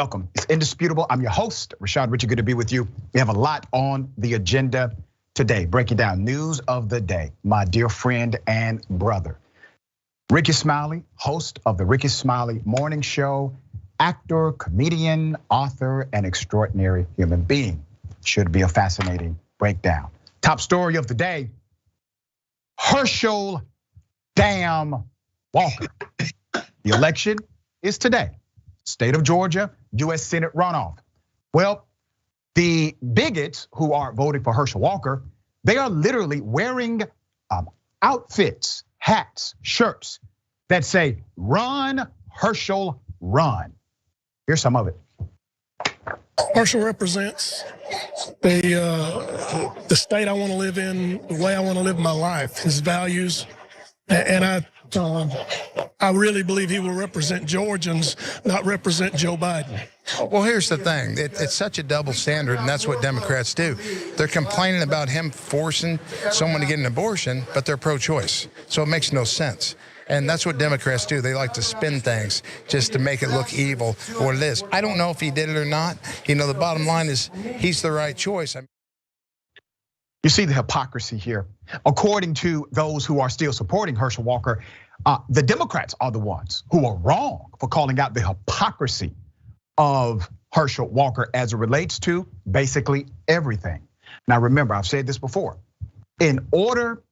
Welcome. It's indisputable. I'm your host, Rashad Richey. Good to be with you. We have a lot on the agenda today. Breaking down news of the day. My dear friend and brother, Rickey Smiley, host of the Rickey Smiley Morning Show, actor, comedian, author, and extraordinary human being. Should be a fascinating breakdown. Top story of the day: Herschel damn Walker. The election is today. State of Georgia, US Senate runoff. Well, the bigots who are voting for Herschel Walker, they are literally wearing outfits, hats, shirts that say, "Run, Herschel, run." Here's some of it. Herschel represents the state I want to live in, the way I want to live my life, his values, and I really believe he will represent Georgians, not represent Joe Biden. Well, here's the thing. It's such a double standard, and that's what Democrats do. They're complaining about him forcing someone to get an abortion, but they're pro-choice. So it makes no sense. And that's what Democrats do. They like to spin things just to make it look evil or it is. I don't know if he did it or not. You know, the bottom line is he's the right choice. You see the hypocrisy here. According to those who are still supporting Herschel Walker, the Democrats are the ones who are wrong for calling out the hypocrisy of Herschel Walker as it relates to basically everything. Now remember, I've said this before. In order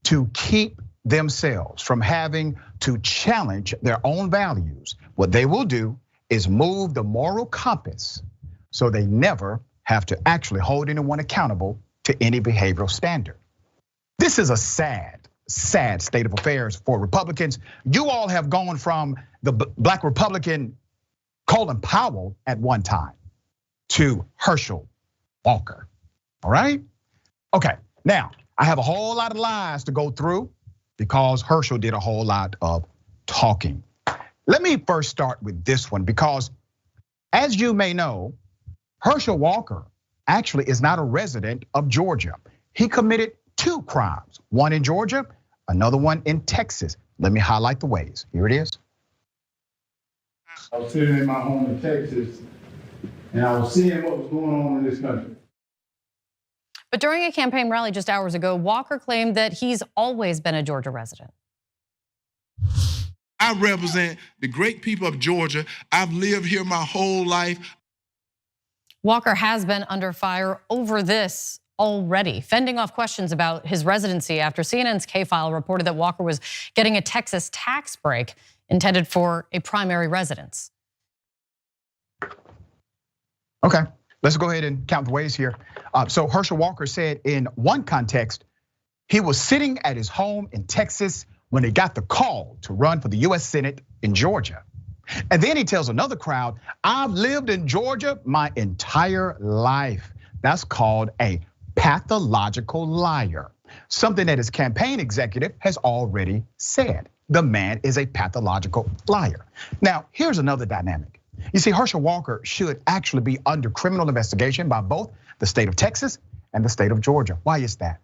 to keep themselves from having to challenge their own values, what they will do is move the moral compass so they never have to actually hold anyone accountable to any behavioral standard. This is a sad state of affairs for Republicans. You all have gone from the Black Republican Colin Powell at one time to Herschel Walker, all right? Okay, now I have a whole lot of lies to go through because Herschel did a whole lot of talking. Let me first start with this one because as you may know, Herschel Walker actually is not a resident of Georgia. He committed 2 crimes, one in Georgia, another one in Texas. Let me highlight the ways. Here it is. I was sitting in my home in Texas and I was seeing what was going on in this country. But during a campaign rally just hours ago, Walker claimed that he's always been a Georgia resident. I represent the great people of Georgia. I've lived here my whole life. Walker has been under fire over this already, fending off questions about his residency after CNN's K-File reported that Walker was getting a Texas tax break intended for a primary residence. Okay, let's go ahead and count the ways here. So Herschel Walker said in one context, he was sitting at his home in Texas when he got the call to run for the US Senate in Georgia. And then he tells another crowd, "I've lived in Georgia my entire life." That's called a pathological liar. Something that his campaign executive has already said. The man is a pathological liar. Now, here's another dynamic. You see, Herschel Walker should actually be under criminal investigation by both the state of Texas and the state of Georgia. Why is that?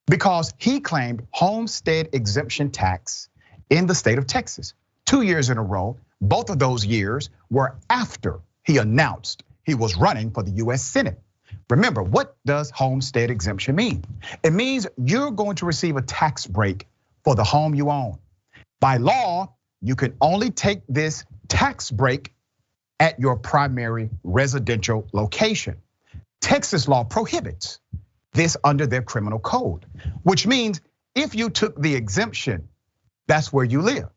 Because he claimed homestead exemption tax in the state of Texas 2 years in a row. Both of those years were after he announced he was running for the US Senate. Remember, what does homestead exemption mean? It means you're going to receive a tax break for the home you own. By law, you can only take this tax break at your primary residential location. Texas law prohibits this under their criminal code, which means if you took the exemption, that's where you live.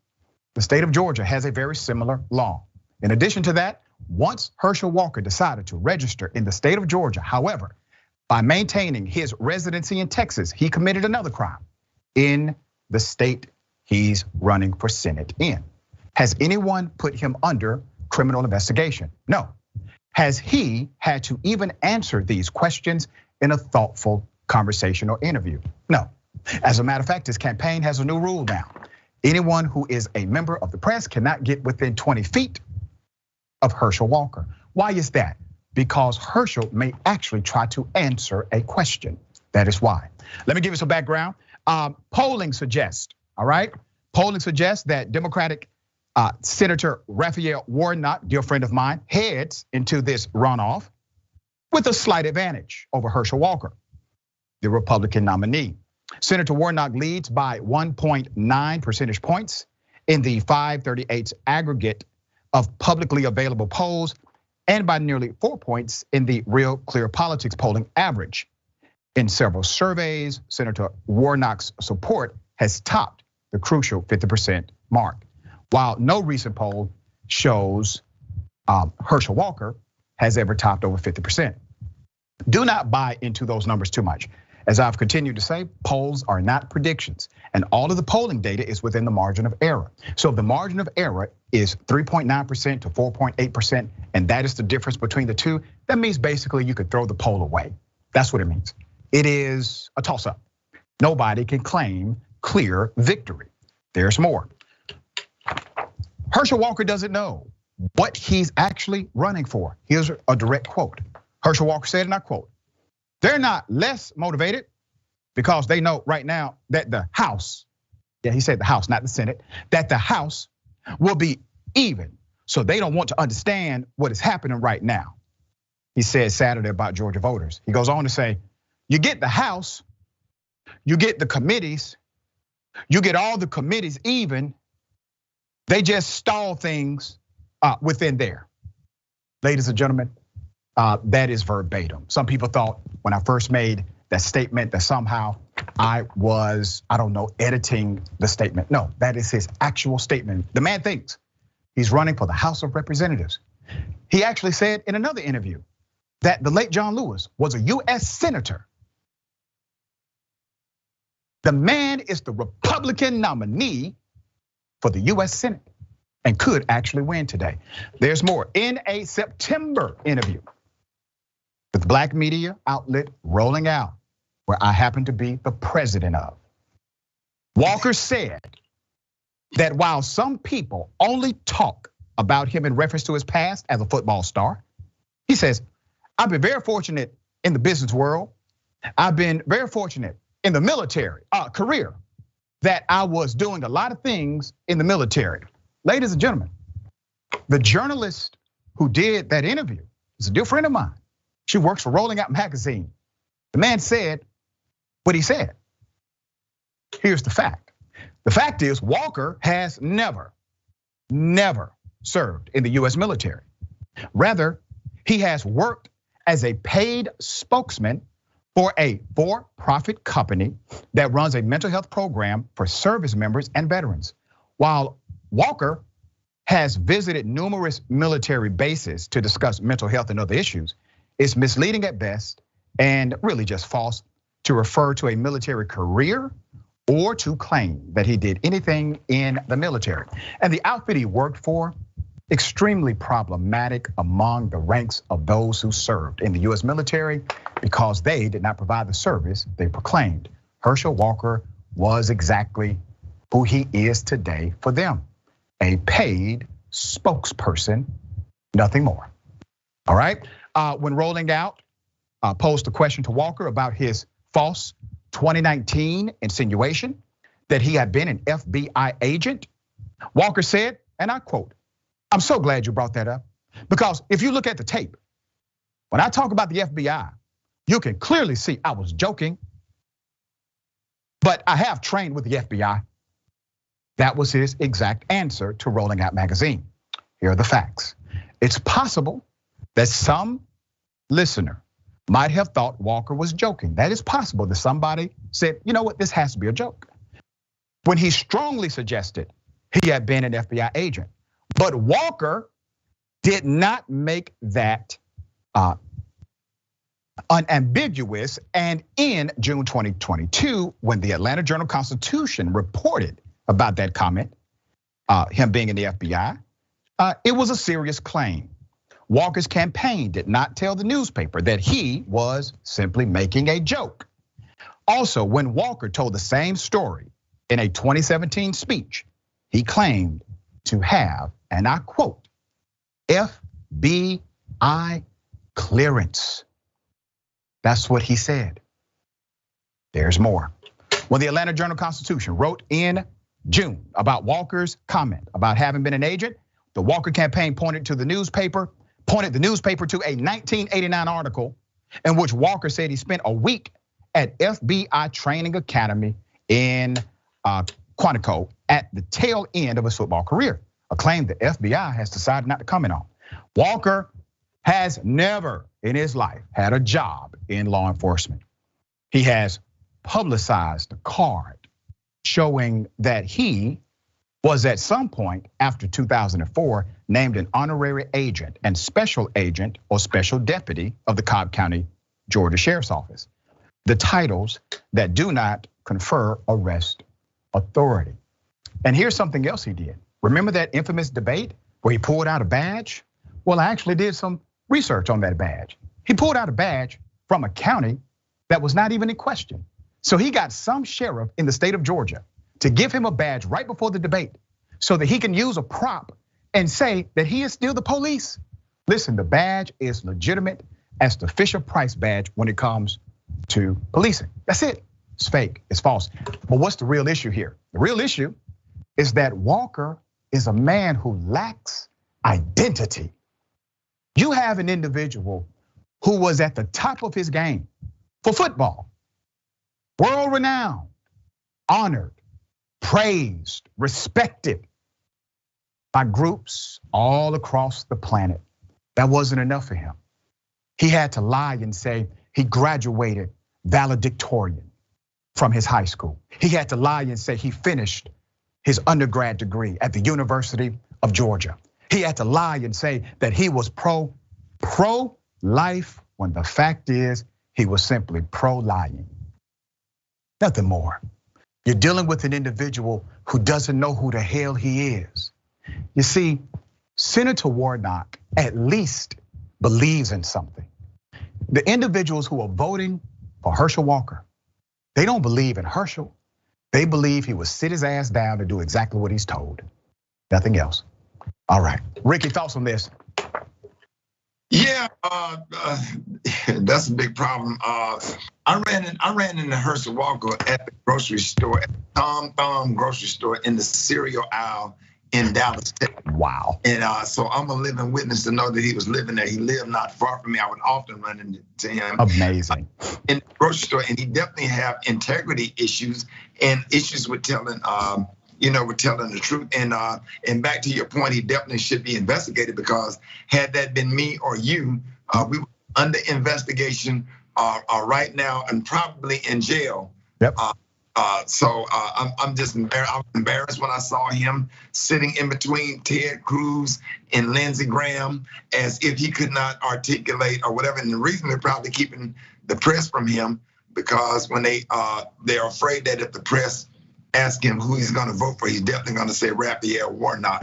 The state of Georgia has a very similar law. In addition to that, once Herschel Walker decided to register in the state of Georgia, however, by maintaining his residency in Texas, he committed another crime in the state he's running for Senate in. Has anyone put him under criminal investigation? No. Has he had to even answer these questions in a thoughtful conversation or interview? No. As a matter of fact, his campaign has a new rule now. Anyone who is a member of the press cannot get within 20 feet of Herschel Walker. Why is that? Because Herschel may actually try to answer a question. That is why. Let me give you some background. Polling suggests, all right? Polling suggests that Democratic Senator Raphael Warnock, dear friend of mine, heads into this runoff with a slight advantage over Herschel Walker, the Republican nominee. Senator Warnock leads by 1.9 percentage points in the 538 aggregate of publicly available polls, and by nearly 4 points in the Real Clear Politics polling average. In several surveys, Senator Warnock's support has topped the crucial 50% mark, while no recent poll shows Herschel Walker has ever topped over 50%. Do not buy into those numbers too much. As I've continued to say, polls are not predictions, and all of the polling data is within the margin of error. So if the margin of error is 3.9% to 4.8%, and that is the difference between the two, that means basically you could throw the poll away. That's what it means. It is a toss-up. Nobody can claim clear victory. There's more. Herschel Walker doesn't know what he's actually running for. Here's a direct quote. Herschel Walker said, and I quote, "They're not less motivated because they know right now that the House," yeah, he said the House, not the Senate, "that the House will be even. So they don't want to understand what is happening right now." He said Saturday about Georgia voters. He goes on to say, you get the House, you get the committees, you get all the committees even, they just stall things within there. Ladies and gentlemen, that is verbatim. Some people thought when I first made that statement that somehow I was, I don't know, editing the statement. No, that is his actual statement. The man thinks he's running for the House of Representatives. He actually said in another interview that the late John Lewis was a US Senator. The man is the Republican nominee for the US Senate and could actually win today. There's more. In a September interview with black media outlet Rolling Out, where I happen to be the president of, Walker said that while some people only talk about him in reference to his past as a football star, he says, "I've been very fortunate in the business world. I've been very fortunate in the military career, that I was doing a lot of things in the military." Ladies and gentlemen, the journalist who did that interview is a dear friend of mine. She works for Rolling Out magazine. The man said what he said. Here's the fact. The fact is Walker has never served in the US military. Rather, he has worked as a paid spokesman for a for-profit company that runs a mental health program for service members and veterans. While Walker has visited numerous military bases to discuss mental health and other issues, it's misleading at best and really just false to refer to a military career or to claim that he did anything in the military. And the outfit he worked for, extremely problematic among the ranks of those who served in the US military because they did not provide the service they proclaimed. Herschel Walker was exactly who he is today for them, a paid spokesperson, nothing more. All right, when Rolling Out posed a question to Walker about his false 2019 insinuation that he had been an FBI agent, Walker said, and I quote, "I'm so glad you brought that up, because if you look at the tape, when I talk about the FBI, you can clearly see I was joking, but I have trained with the FBI." That was his exact answer to Rolling Out magazine. Here are the facts. It's possible that some listener might have thought Walker was joking. That is possible that somebody said, you know what, this has to be a joke, when he strongly suggested he had been an FBI agent. But Walker did not make that unambiguous, and in June 2022, when the Atlanta Journal-Constitution reported about that comment, him being in the FBI, it was a serious claim. Walker's campaign did not tell the newspaper that he was simply making a joke. Also, when Walker told the same story in a 2017 speech, he claimed to have, and I quote, FBI clearance. That's what he said. There's more. When the Atlanta Journal-Constitution wrote in June, about Walker's comment about having been an agent. The Walker campaign pointed the newspaper to a 1989 article in which Walker said he spent a week at FBI Training Academy in Quantico at the tail end of his football career, a claim the FBI has decided not to comment on. Walker has never in his life had a job in law enforcement. He has publicized a card showing that he was at some point after 2004 named an honorary agent and special agent or special deputy of the Cobb County, Georgia Sheriff's Office. The titles that do not confer arrest authority. And here's something else he did. Remember that infamous debate where he pulled out a badge? Well, I actually did some research on that badge. He pulled out a badge from a county that was not even in question. So he got some sheriff in the state of Georgia to give him a badge right before the debate so that he can use a prop and say that he is still the police. Listen, the badge is legitimate as the Fisher-Price badge when it comes to policing. That's it. It's fake, it's false. But what's the real issue here? The real issue is that Walker is a man who lacks identity. You have an individual who was at the top of his game for football, world renowned, honored, praised, respected by groups all across the planet. That wasn't enough for him. He had to lie and say he graduated valedictorian from his high school. He had to lie and say he finished his undergrad degree at the University of Georgia. He had to lie and say that he was pro-life when the fact is he was simply pro-lying. Nothing more. You're dealing with an individual who doesn't know who the hell he is. You see, Senator Warnock at least believes in something. The individuals who are voting for Herschel Walker, they don't believe in Herschel. They believe he will sit his ass down and do exactly what he's told. Nothing else. All right, Ricky, thoughts on this? Yeah, that's a big problem. I ran into Herschel Walker at the grocery store, at the Tom Thumb grocery store in the cereal aisle in Dallas, Texas. Wow. And so I'm a living witness to know that he was living there. He lived not far from me. I would often run into him. Amazing. In the grocery store, and he definitely have integrity issues and issues with telling, with telling the truth. And back to your point, he definitely should be investigated, because had that been me or you, we were under investigation right now and probably in jail. Yep. So I'm just embarrassed. I was embarrassed when I saw him sitting in between Ted Cruz and Lindsey Graham, as if he could not articulate or whatever. And the reason they're probably keeping the press from him, because when they're afraid that if the press ask him who he's going to vote for, he's definitely going to say Raphael Warnock.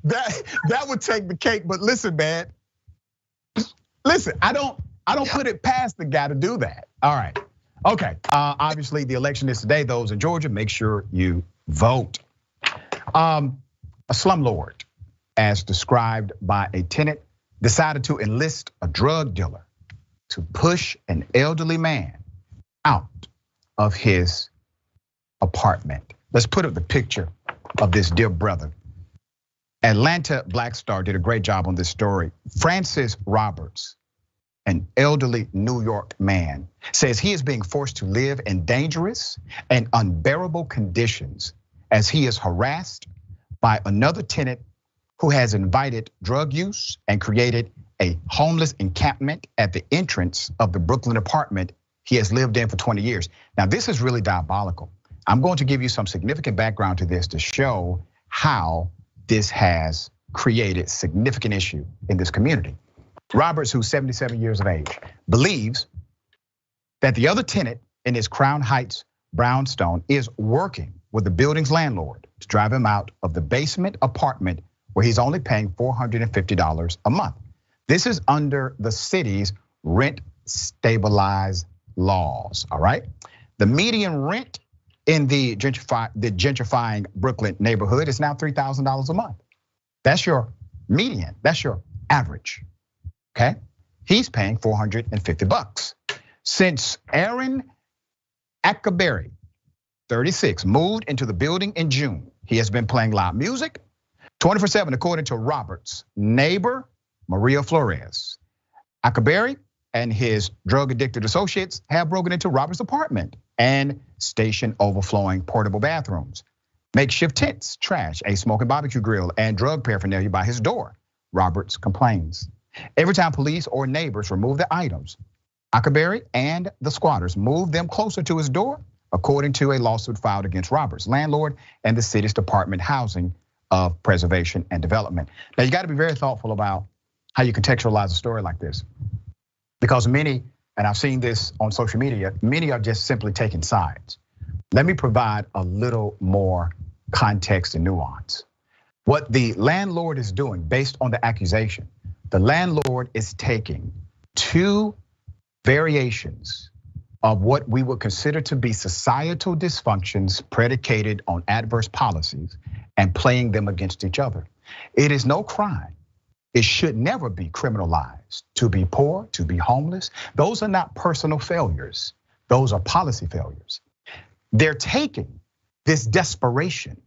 That would take the cake. But listen, man. Listen, I don't put it past the guy to do that. All right. Okay. Obviously, the election is today. Those in Georgia, make sure you vote. A slumlord, as described by a tenant, decided to enlist a drug dealer to push an elderly man out of his apartment. Let's put up the picture of this dear brother. Atlanta Black Star did a great job on this story. Francis Roberts, an elderly New York man, says he is being forced to live in dangerous and unbearable conditions as he is harassed by another tenant who has invited drug use and created a homeless encampment at the entrance of the Brooklyn apartment he has lived in for 20 years. Now, this is really diabolical. I'm going to give you some significant background to this to show how this has created significant issue in this community. Roberts, who's 77 years of age, believes that the other tenant in his Crown Heights brownstone is working with the building's landlord to drive him out of the basement apartment where he's only paying $450 a month. This is under the city's rent stabilized laws, all right? The median rent in the gentrifying Brooklyn neighborhood is now $3,000 a month. That's your median, that's your average, okay? He's paying $450. Since Aaron Ackerberry, 36, moved into the building in June. He has been playing loud music 24/7, according to Robert's neighbor, Maria Flores. Ackerberry and his drug-addicted associates have broken into Robert's apartment and stationed overflowing portable bathrooms, makeshift tents, trash, a smoking barbecue grill, and drug paraphernalia by his door, Roberts complains. Every time police or neighbors remove the items, Ackerberry and the squatters move them closer to his door, according to a lawsuit filed against Roberts' landlord and the city's Department of Housing of Preservation and Development. Now, you got to be very thoughtful about how you contextualize a story like this, because many, and I've seen this on social media, many are just simply taking sides. Let me provide a little more context and nuance. What the landlord is doing based on the accusation, the landlord is taking two variations of what we would consider to be societal dysfunctions predicated on adverse policies and playing them against each other. It is no crime. It should never be criminalized to be poor, to be homeless. Those are not personal failures. Those are policy failures. They're taking this desperation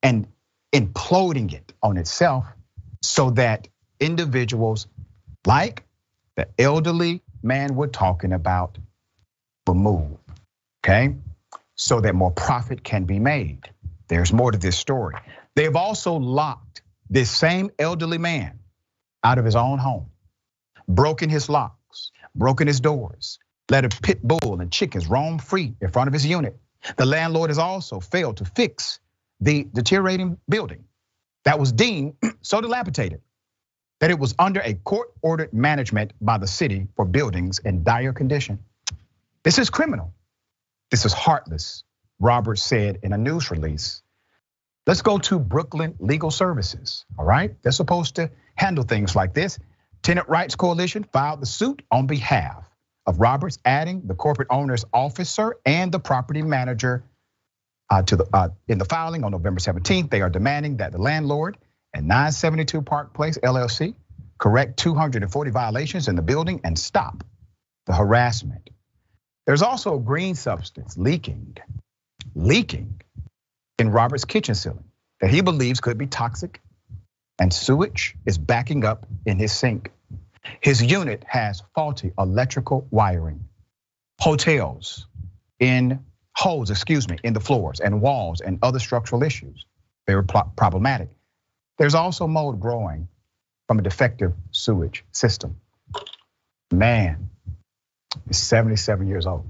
and imploding it on itself so that individuals like the elderly man we're talking about will move, okay? So that more profit can be made. There's more to this story. They've also locked this same elderly man out of his own home, broken his locks, broken his doors, let a pit bull and chickens roam free in front of his unit. The landlord has also failed to fix the deteriorating building that was deemed so dilapidated that it was under a court-ordered management by the city for buildings in dire condition. This is criminal. This is heartless, Roberts said in a news release. Let's go to Brooklyn Legal Services, all right? They're supposed to handle things like this. Tenant Rights Coalition filed the suit on behalf of Roberts, adding the corporate owner's officer and the property manager in the filing on November 17th. They are demanding that the landlord at 972 Park Place LLC correct 240 violations in the building and stop the harassment. There's also a green substance leaking in Robert's kitchen ceiling that he believes could be toxic, and sewage is backing up in his sink. His unit has faulty electrical wiring, holes in the floors and walls, and other structural issues. Very problematic. There's also mold growing from a defective sewage system. Man is 77 years old.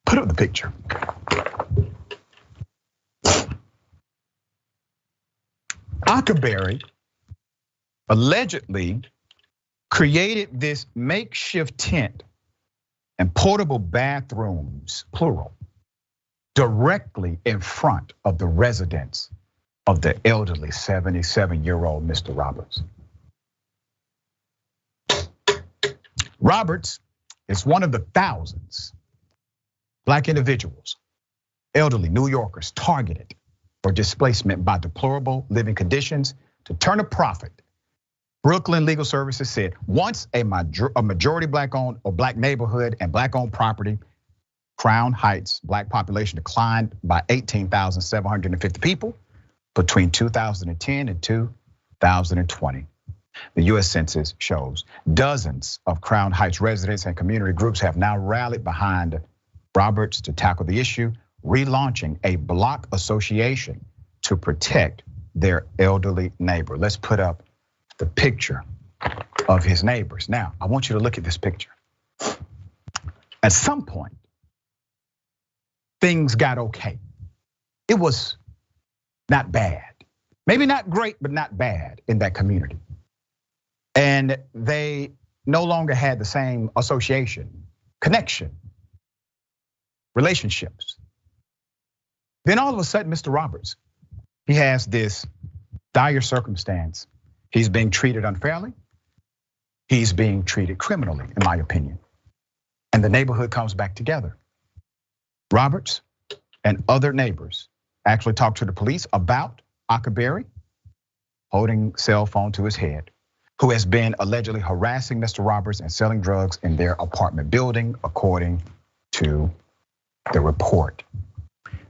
Put up the picture. Ackerberry allegedly created this makeshift tent and portable bathrooms, plural, directly in front of the residence of the elderly 77-year-old Mr. Roberts. Roberts is one of the thousands Black individuals, elderly New Yorkers targeted for displacement by deplorable living conditions to turn a profit. Brooklyn Legal Services said once a majority Black-owned or Black neighborhood and Black-owned property, Crown Heights Black population declined by 18,750 people between 2010 and 2020. The US Census shows dozens of Crown Heights residents and community groups have now rallied behind Roberts to tackle the issue, relaunching a block association to protect their elderly neighbor. Let's put up the picture of his neighbors. Now, I want you to look at this picture. At some point, things got okay. It was not bad. Maybe not great, but not bad in that community. And they no longer had the same association, connection, relationships. Then all of a sudden, Mr. Roberts, he has this dire circumstance. He's being treated unfairly. He's being treated criminally, in my opinion. And the neighborhood comes back together. Roberts and other neighbors actually talked to the police about Ackerberry holding cell phone to his head. who has been allegedly harassing Mr. Roberts and selling drugs in their apartment building, according to the report.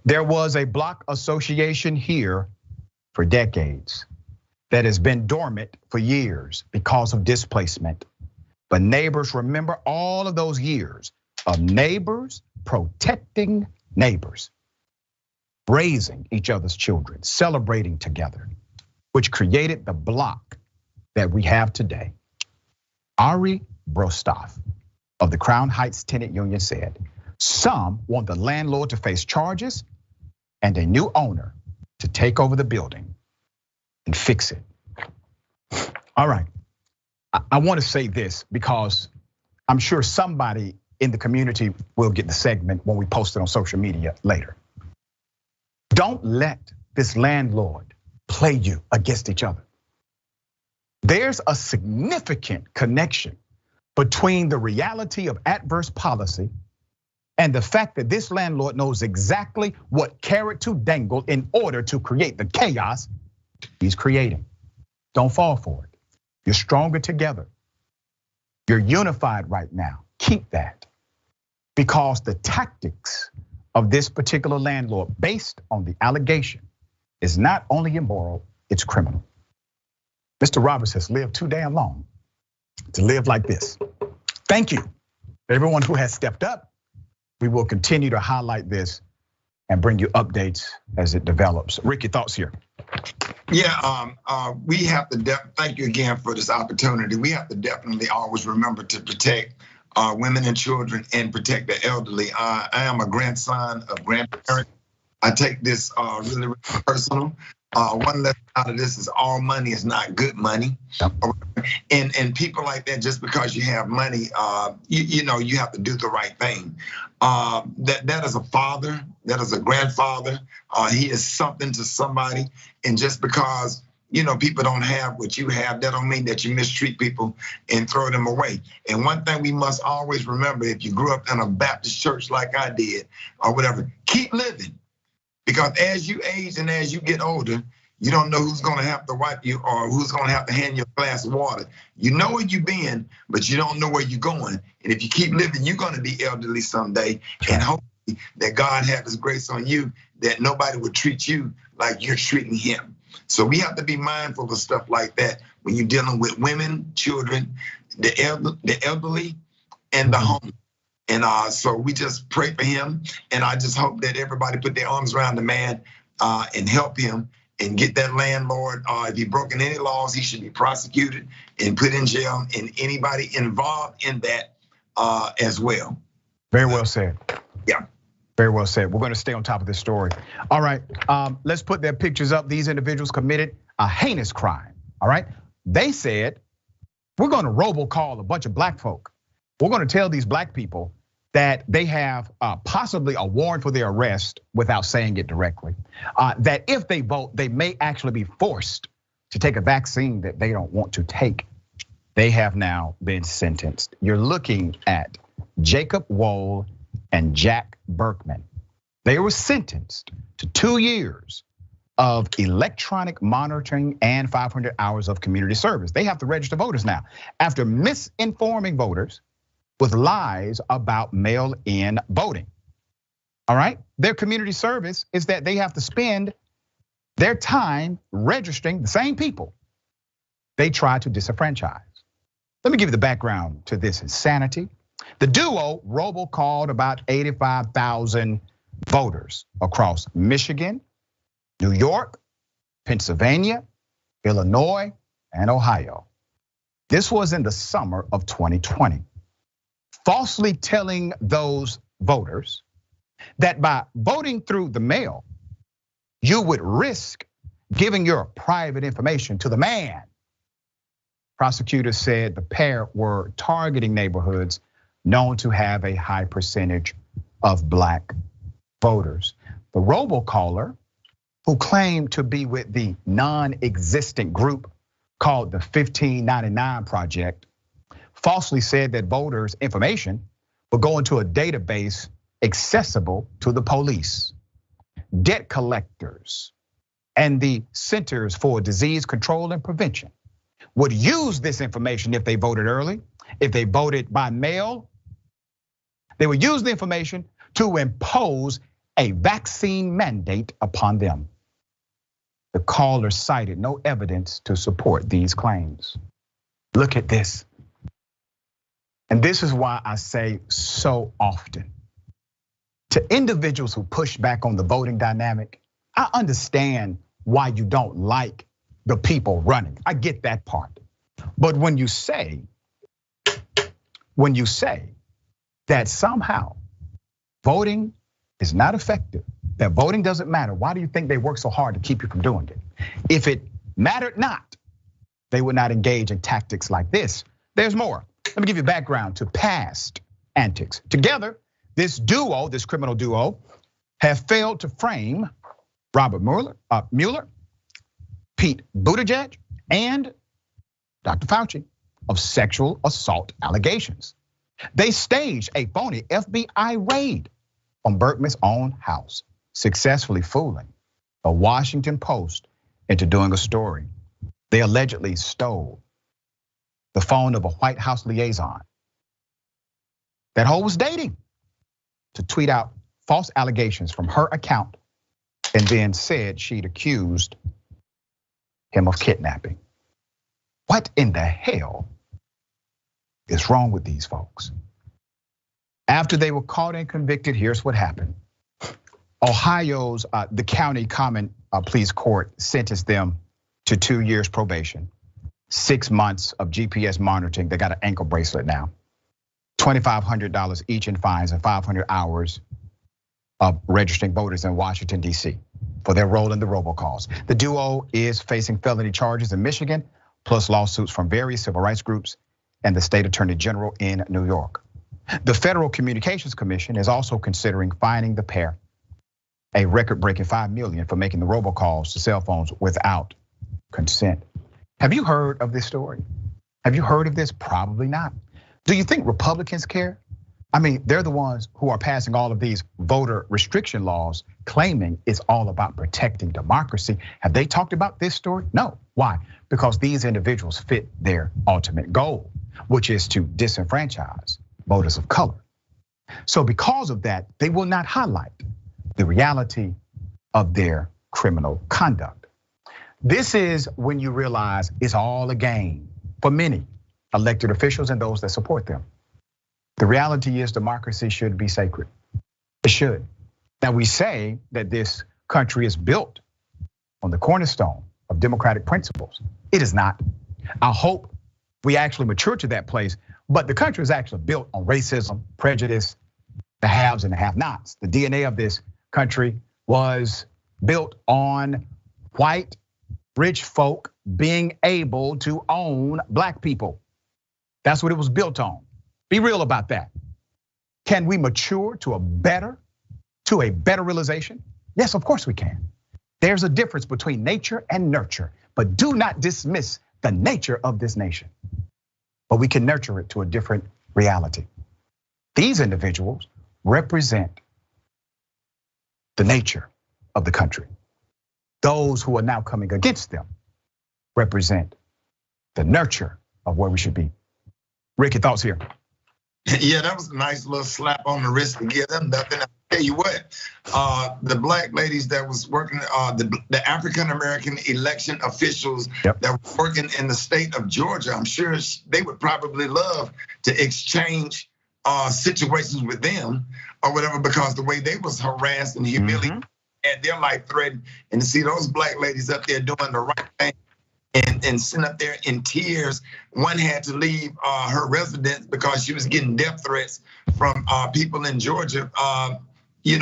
There was a block association here for decades that has been dormant for years because of displacement. But neighbors remember all of those years of neighbors protecting neighbors, raising each other's children, celebrating together, which created the block that we have today. Ari Brostoff of the Crown Heights Tenant Union said, some want the landlord to face charges and a new owner to take over the building and fix it. All right, I want to say this because I'm sure somebody in the community will get the segment when we post it on social media later. Don't let this landlord play you against each other. There's a significant connection between the reality of adverse policy and the fact that this landlord knows exactly what carrot to dangle in order to create the chaos he's creating. Don't fall for it. You're stronger together. You're unified right now. Keep that. Because the tactics of this particular landlord, based on the allegation, is not only immoral, it's criminal. Mr. Roberts has lived too damn long to live like this. Thank you, everyone who has stepped up. We will continue to highlight this and bring you updates as it develops. Rick, your thoughts here? Yeah, we have to, thank you again for this opportunity. We have to definitely always remember to protect women and children and protect the elderly. I am a grandson of grandparents. I take this really, really personal. One lesson out of this is all money is not good money. Yep. And people like that, just because you have money, you know, you have to do the right thing. That is a father, that is a grandfather. He is something to somebody. And just because, you know, people don't have what you have, that don't mean that you mistreat people and throw them away. And one thing we must always remember, if you grew up in a Baptist church like I did, or whatever, keep living. Because as you age and as you get older, you don't know who's gonna have to wipe you or who's gonna have to hand you a glass of water. You know where you've been, but you don't know where you're going. And if you keep living, you're gonna be elderly someday. And hopefully that God have his grace on you, that nobody would treat you like you're treating him. So we have to be mindful of stuff like that when you're dealing with women, children, the elderly, and the homeless. And so we just pray for him. And I just hope that everybody put their arms around the man and help him and get that landlord. If he broken any laws, he should be prosecuted and put in jail, and anybody involved in that as well. Very well said. Yeah. Very well said. We're gonna stay on top of this story. All right, let's put their pictures up. These individuals committed a heinous crime, all right? They said, we're gonna robocall a bunch of black folk. We're gonna tell these black people that they have possibly a warrant for their arrest without saying it directly. That if they vote, they may actually be forced to take a vaccine that they don't want to take. They have now been sentenced. You're looking at Jacob Wohl and Jack Berkman. They were sentenced to 2 years of electronic monitoring and 500 hours of community service. They have to register voters now after misinforming voters with lies about mail-in voting. All right, their community service is that they have to spend their time registering the same people they try to disenfranchise. Let me give you the background to this insanity. The duo robocalled about 85,000 voters across Michigan, New York, Pennsylvania, Illinois, and Ohio. This was in the summer of 2020. Falsely telling those voters that by voting through the mail, you would risk giving your private information to the man. Prosecutors said the pair were targeting neighborhoods known to have a high percentage of black voters. The robocaller, who claimed to be with the non-existent group called the 1599 Project, falsely said that voters' information would go into a database accessible to the police, debt collectors, and the Centers for Disease Control and Prevention, would use this information if they voted early, if they voted by mail. They would use the information to impose a vaccine mandate upon them. The caller cited no evidence to support these claims. Look at this. And this is why I say so often to individuals who push back on the voting dynamic, I understand why you don't like the people running. I get that part. But when you say that somehow voting is not effective, that voting doesn't matter, why do you think they work so hard to keep you from doing it? If it mattered not, they would not engage in tactics like this. There's more. Let me give you background to past antics. Together, this criminal duo, have failed to frame Robert Mueller, Pete Buttigieg, and Dr. Fauci of sexual assault allegations. They staged a phony FBI raid on Berkman's own house, successfully fooling the Washington Post into doing a story. They allegedly stole the phone of a White House liaison that Ho was dating to tweet out false allegations from her account and then said she'd accused him of kidnapping. What in the hell is wrong with these folks? After they were caught and convicted, here's what happened. Ohio's, the county common pleas court sentenced them to 2 years probation, 6 months of GPS monitoring. They got an ankle bracelet now, $2,500 each in fines and 500 hours of registering voters in Washington, D.C. for their role in the robocalls. The duo is facing felony charges in Michigan, plus lawsuits from various civil rights groups and the state attorney general in New York. The Federal Communications Commission is also considering fining the pair a record-breaking $5 million for making the robocalls to cell phones without consent. Have you heard of this story? Have you heard of this? Probably not. Do you think Republicans care? I mean, they're the ones who are passing all of these voter restriction laws, claiming it's all about protecting democracy. Have they talked about this story? No. Why? Because these individuals fit their ultimate goal, which is to disenfranchise voters of color. So because of that, they will not highlight the reality of their criminal conduct. This is when you realize it's all a game for many elected officials and those that support them. The reality is democracy should be sacred. It should. Now we say that this country is built on the cornerstone of democratic principles. It is not. I hope we actually mature to that place, but the country is actually built on racism, prejudice, the haves and the have-nots. The DNA of this country was built on white, rich folk being able to own black people. That's what it was built on. Be real about that. Can we mature to a better realization? Yes, of course we can. There's a difference between nature and nurture, but do not dismiss the nature of this nation. But we can nurture it to a different reality. These individuals represent the nature of the country. Those who are now coming against them represent the nurture of where we should be. Ricky, thoughts here? Yeah, that was a nice little slap on the wrist to give them nothing. I'll tell you what, the black ladies that was working, the African-American election officials that were working in the state of Georgia, I'm sure they would probably love to exchange situations with them or whatever, because the way they was harassed and humiliated and their life threatened, and to see those black ladies up there doing the right thing and sitting up there in tears. One had to leave her residence because she was getting death threats from people in Georgia, during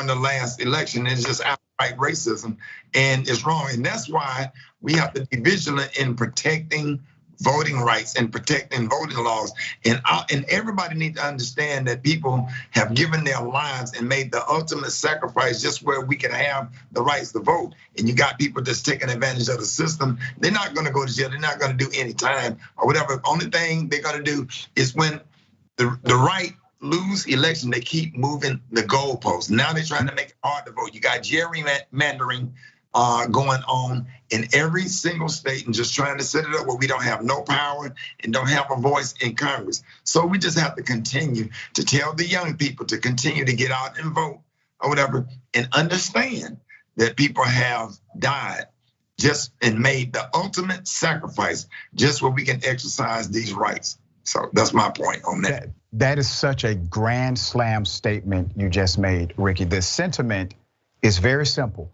the last election. It's just outright racism, and it's wrong. And that's why we have to be vigilant in protecting voting rights and protecting voting laws. And everybody needs to understand that people have given their lives and made the ultimate sacrifice just where we can have the rights to vote. And you got people just taking advantage of the system. They're not gonna go to jail, they're not gonna do any time or whatever. Only thing they're gonna do is when the right lose election, they keep moving the goalposts. Now they're trying to make it hard to vote. You got gerrymandering going on in every single state and just trying to set it up where we don't have no power and don't have a voice in Congress. So we just have to continue to tell the young people to continue to get out and vote or whatever, and understand that people have died just and made the ultimate sacrifice just where we can exercise these rights. So that's my point on that. That is such a grand slam statement you just made, Ricky. The sentiment is very simple.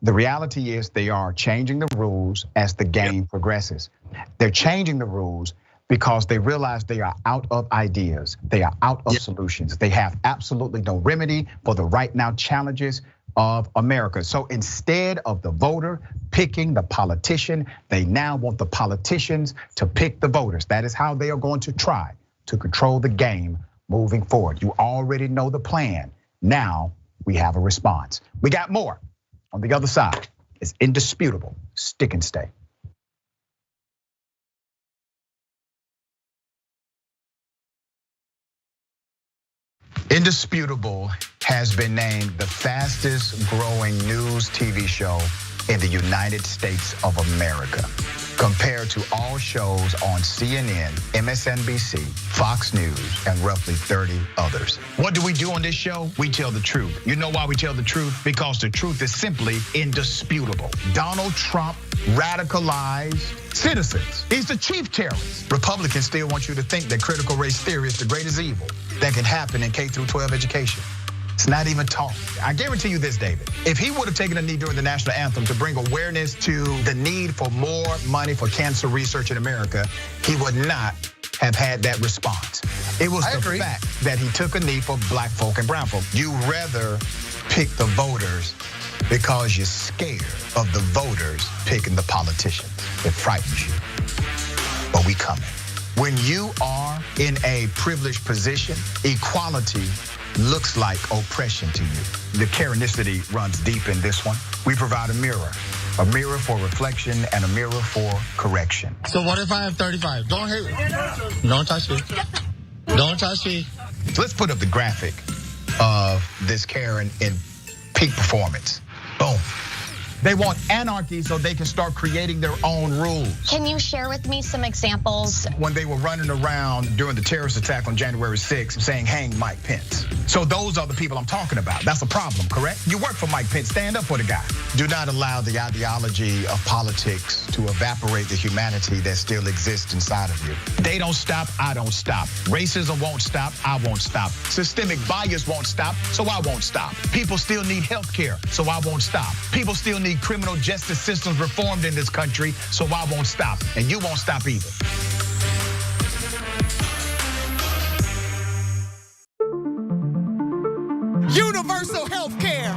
The reality is they are changing the rules as the game progresses. They're changing the rules because they realize they are out of ideas. They are out of solutions. They have absolutely no remedy for the right now challenges of America. So instead of the voter picking the politician, they now want the politicians to pick the voters. That is how they are going to try to control the game moving forward. You already know the plan. Now we have a response. We got more on the other side. It's indisputable. Stick and stay. Indisputable has been named the fastest growing news TV show in the United States of America, compared to all shows on CNN, MSNBC, Fox News, and roughly 30 others. What do we do on this show? We tell the truth. You know why we tell the truth? Because the truth is simply indisputable. Donald Trump radicalized citizens. He's the chief terrorist. Republicans still want you to think that critical race theory is the greatest evil that can happen in K through 12 education. It's not even taught. I guarantee you this, David. If he would have taken a knee during the national anthem to bring awareness to the need for more money for cancer research in America, he would not have had that response. It was the fact that he took a knee for black folk and brown folk. You rather pick the voters because you're scared of the voters picking the politicians. It frightens you. But we coming. When you are in a privileged position, equality looks like oppression to you. The Karenicity runs deep in this one. We provide a mirror for reflection and a mirror for correction. So what if I have 35? Don't hit. Don't touch me. Don't touch me. So let's put up the graphic of this Karen in peak performance. Boom. They want anarchy so they can start creating their own rules. Can you share with me some examples? When they were running around during the terrorist attack on January 6th saying, hang Mike Pence. So those are the people I'm talking about. That's a problem, correct? You work for Mike Pence, stand up for the guy. Do not allow the ideology of politics to evaporate the humanity that still exists inside of you. They don't stop, I don't stop. Racism won't stop, I won't stop. Systemic bias won't stop, so I won't stop. People still need health care, so I won't stop. People still need criminal justice systems reformed in this country, so I won't stop, and you won't stop either. Universal health care,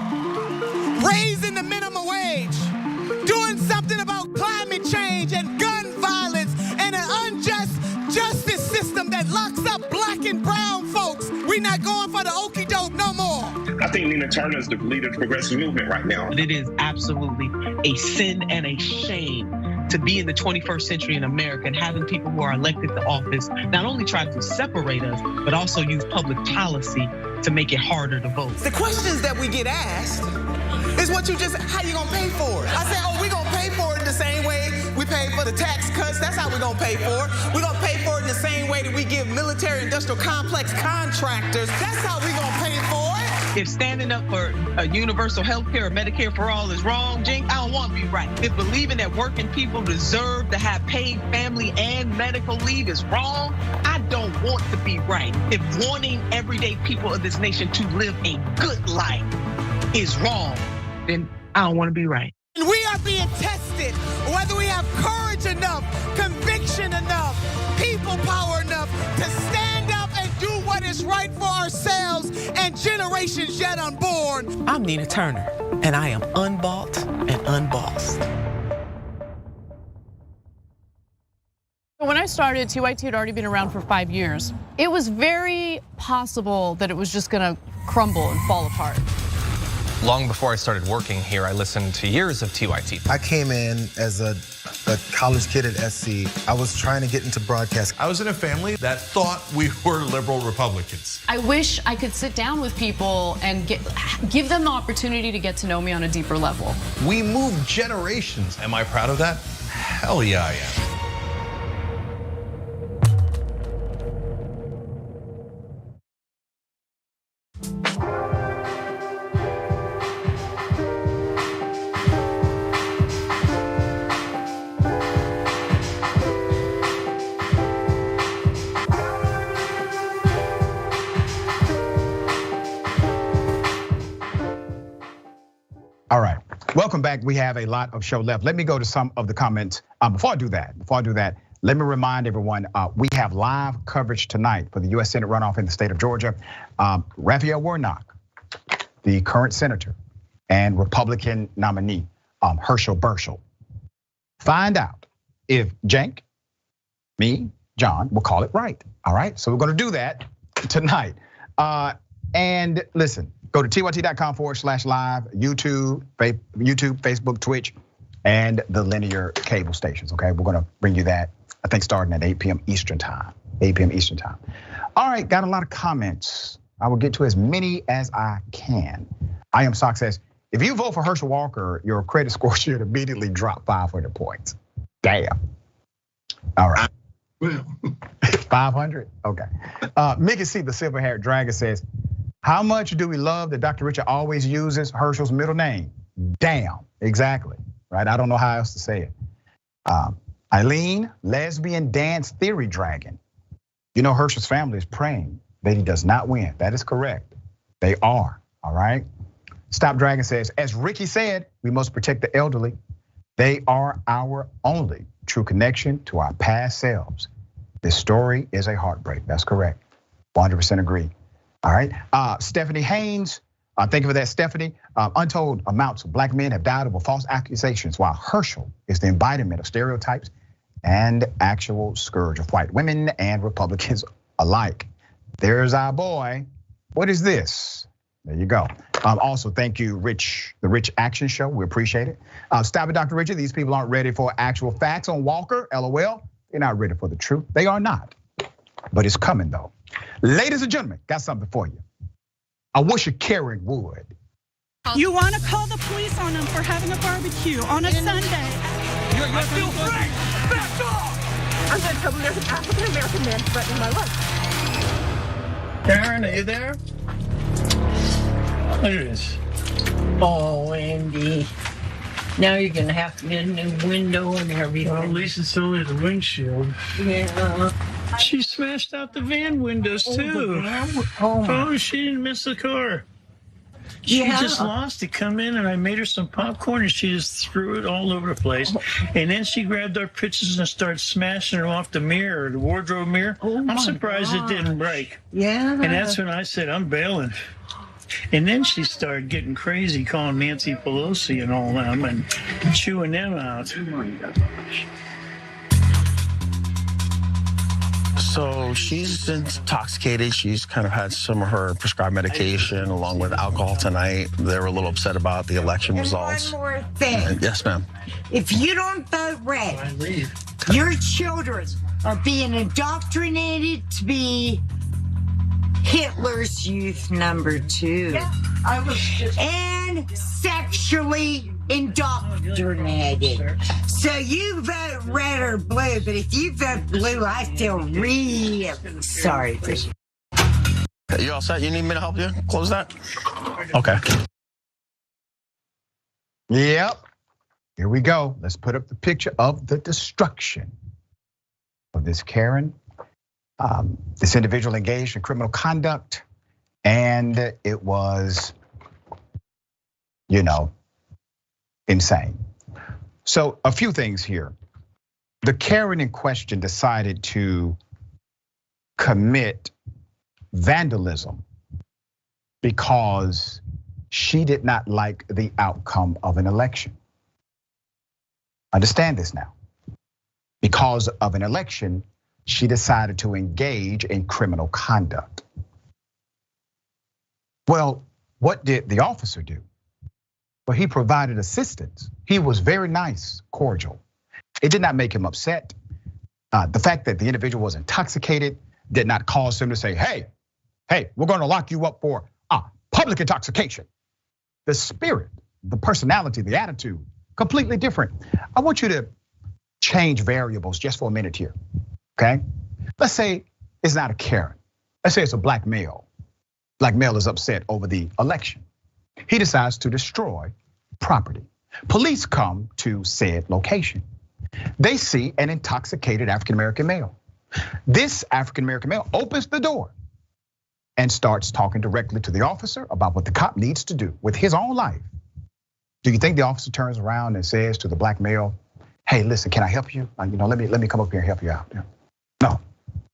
raising the minimum wage, doing something about climate change and gun violence and an unjust justice system that locks up black and brown folks. We're not going for the okie doke no more. I think Nina Turner is the leader of the progressive movement right now. It is absolutely a sin and a shame to be in the 21st century in America and having people who are elected to office not only try to separate us, but also use public policy to make it harder to vote. The questions that we get asked is how you gonna pay for it? I say, we gonna pay for it the same way we pay for the tax cuts. That's how we gonna pay for it. We gonna pay for it in the same way that we give military industrial complex contractors. That's how we gonna pay for it. If standing up for a universal health care or Medicare for all is wrong, Jink, I don't want to be right. If believing that working people deserve to have paid family and medical leave is wrong, I don't want to be right. If wanting everyday people of this nation to live a good life is wrong, then I don't want to be right. We are being tested whether we have courage enough, conviction enough, people power enough to stand up and do what is right for ourselves and generations yet unborn. I'm Nina Turner, and I am unbought and unbossed. When I started, TYT had already been around for 5 years. It was very possible that it was just gonna crumble and fall apart. Long before I started working here, I listened to years of TYT. I came in as a a college kid at SC. I was trying to get into broadcast. I was in a family that thought we were liberal Republicans. I wish I could sit down with people and give them the opportunity to get to know me on a deeper level. We moved generations. Am I proud of that? Hell yeah, I am. All right, welcome back. We have a lot of show left. Let me go to some of the comments. Before I do that, let me remind everyone, we have live coverage tonight for the US Senate runoff in the state of Georgia. Raphael Warnock, the current senator and Republican nominee, Herschel Burschel. Find out if Cenk, me, John, will call it right. All right, so we're gonna do that tonight. And listen, go to tyt.com/live, YouTube, Facebook, Twitch, and the linear cable stations, okay? We're gonna bring you that, I think starting at 8 p.m. Eastern time, 8 p.m. Eastern time. All right, got a lot of comments. I will get to as many as I can. I Am Sock says, if you vote for Herschel Walker, your credit score should immediately drop 500 points. Damn. All right. 500, okay. Mickey C, the silver-haired dragon says, how much do we love that Dr. Richard always uses Herschel's middle name? Damn, exactly, right? I don't know how else to say it. Eileen, lesbian dance theory dragon. You know Herschel's family is praying that he does not win. That is correct. They are, all right? Stop Dragon says, as Ricky said, we must protect the elderly. They are our only true connection to our past selves. This story is a heartbreak, that's correct. 100% agree. All right, Stephanie Haynes, thank you for that, Stephanie. Untold amounts of black men have died over false accusations, while Herschel is the embodiment of stereotypes and actual scourge of white women and Republicans alike. There's our boy. What is this? There you go. Also, thank you, Rich, the Rich Action Show. We appreciate it. Stop it, Dr. Richard. These people aren't ready for actual facts on Walker. LOL. They're not ready for the truth. They are not. But it's coming though. Ladies and gentlemen, got something for you. I wish a Karen would. You want to call the police on them for having a barbecue on a Sunday? I feel free. Back off! I'm going to tell them there's an African-American man threatening my life. Karen, are you there? Look at this. Oh, Andy. Now you're gonna have to get a new window and everything. Well, at least it's only the windshield. Yeah. She smashed out the van windows too. Oh, she didn't miss the car. She just lost it. Come in and I made her some popcorn and she just threw it all over the place. And then she grabbed our pictures and started smashing them off the mirror, the wardrobe mirror. I'm surprised it didn't break. Yeah. And that's when I said, I'm bailing. And then she started getting crazy, calling Nancy Pelosi and all them and chewing them out. Oh my gosh. So she's intoxicated. She's kind of had some of her prescribed medication along with alcohol tonight. They were a little upset about the election results. One more thing. Yes, ma'am. If you don't vote red, your children are being indoctrinated to be Hitler's youth number 2. Yeah, I was just... And sexually indoctrinated. So you vote red or blue, but if you vote blue, I feel really sorry for you. You all set? You need me to help you close that? Okay. Yep. Here we go. Let's put up the picture of the destruction of this Karen. This individual engaged in criminal conduct, and it was, insane. So a few things here. The Karen in question decided to commit vandalism because she did not like the outcome of an election. Understand this now. Because of an election, she decided to engage in criminal conduct. Well, what did the officer do? Well, he provided assistance. He was very nice, cordial. It did not make him upset. The fact that the individual was intoxicated did not cause him to say, hey, we're gonna lock you up for public intoxication. The spirit, the personality, the attitude, completely different. I want you to change variables just for a minute here, okay? Let's say it's not a Karen. Let's say it's a black male. Black male is upset over the election. He decides to destroy property. Police come to said location. They see an intoxicated African-American male. This African-American male opens the door and starts talking directly to the officer about what the cop needs to do with his own life. Do you think the officer turns around and says to the black male, hey, listen, can I help you? Let me come up here and help you out. No, of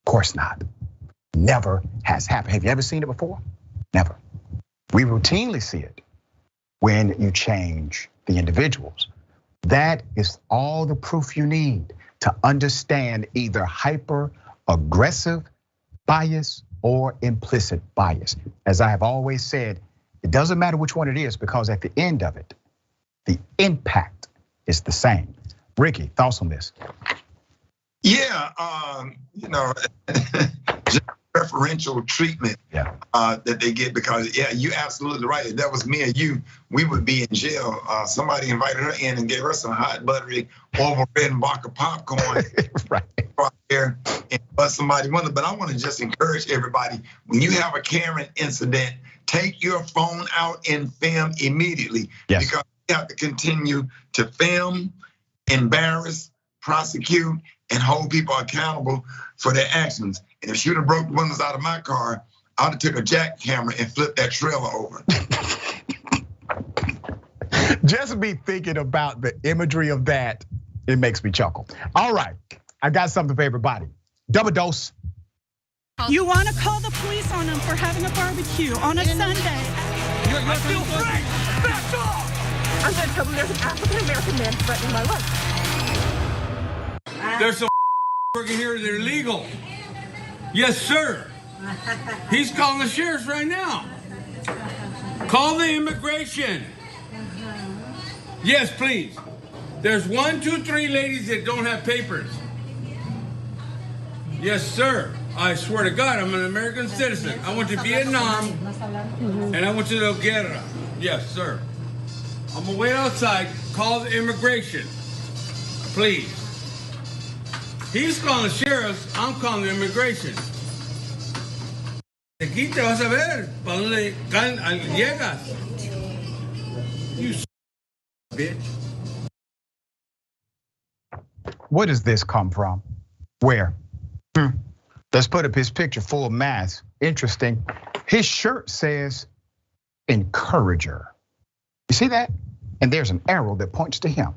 course not. Never has happened. Have you ever seen it before? Never. We routinely see it when you change the individuals. That is all the proof you need to understand either hyper-aggressive bias or implicit bias. As I have always said, it doesn't matter which one it is, because at the end of it, the impact is the same. Ricky, thoughts on this? Yeah, just preferential treatment that they get, because you're absolutely right. If that was me or you, we would be in jail. Somebody invited her in and gave her some hot, buttery, over red and vodka popcorn. Right there and bust somebody window. But I want to just encourage everybody, when you have a Karen incident, take your phone out and film immediately. Yes. Because you have to continue to film, embarrass, prosecute, and hold people accountable for their actions. And if she would have broke the windows out of my car, I would have took a jack camera and flipped that trailer over. Just be thinking about the imagery of that, it makes me chuckle. All right, I got something for everybody. Double dose. You want to call the police on them for having a barbecue on a Sunday? I feel free. Back off. I'm going to tell them there's an African-American man threatening my life. There's some working here that are illegal. Yes, sir. He's calling the sheriff right now. Call the immigration. Yes, please. There's 1, 2, 3 ladies that don't have papers. Yes, sir. I swear to God, I'm an American citizen. I went to Vietnam and I went to the guerra. Yes, sir. I'm gonna wait outside. Call the immigration, please. He's calling the sheriffs. I'm calling the immigration. Aquí te vas a ver para donde llegas. You bitch. Where does this come from? Where? Let's put up his picture, full mask. Interesting. His shirt says encourager. You see that? And there's an arrow that points to him.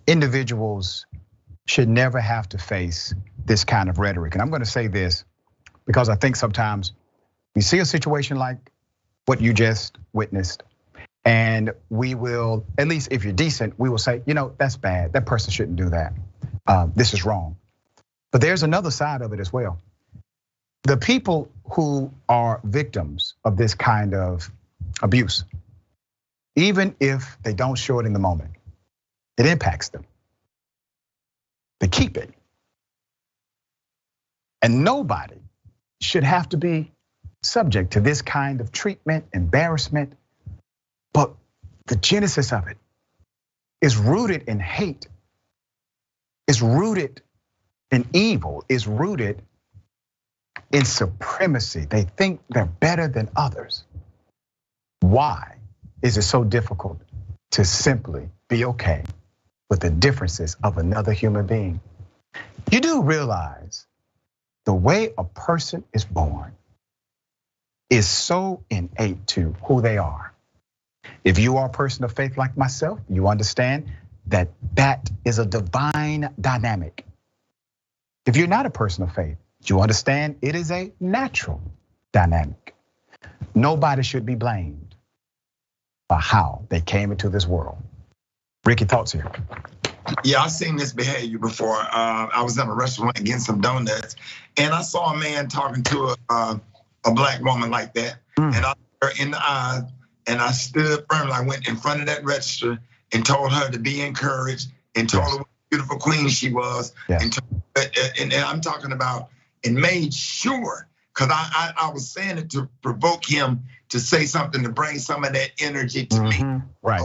Individuals should never have to face this kind of rhetoric. And I'm gonna say this because I think sometimes we see a situation like what you just witnessed, and we will, at least if you're decent, we will say, that's bad. That person shouldn't do that. This is wrong. But there's another side of it as well. The people who are victims of this kind of abuse, even if they don't show it in the moment, it impacts them. They keep it. And nobody should have to be subject to this kind of treatment, embarrassment. But the genesis of it is rooted in hate, is rooted in evil, is rooted in supremacy. They think they're better than others. Why is it so difficult to simply be okay with the differences of another human being? You do realize the way a person is born is so innate to who they are. If you are a person of faith like myself, you understand that that is a divine dynamic. If you're not a person of faith, you understand it is a natural dynamic. Nobody should be blamed for how they came into this world. Ricky, thoughts here? Yeah, I've seen this behavior before. I was in a restaurant getting some donuts, and I saw a man talking to a black woman like that, and I looked her in the eyes, and I stood firmly. I went in front of that register and told her to be encouraged, and told her what beautiful queen she was. Yeah. And I'm talking about, and made sure, because I was saying it to provoke him to say something, to bring some of that energy to me. Right.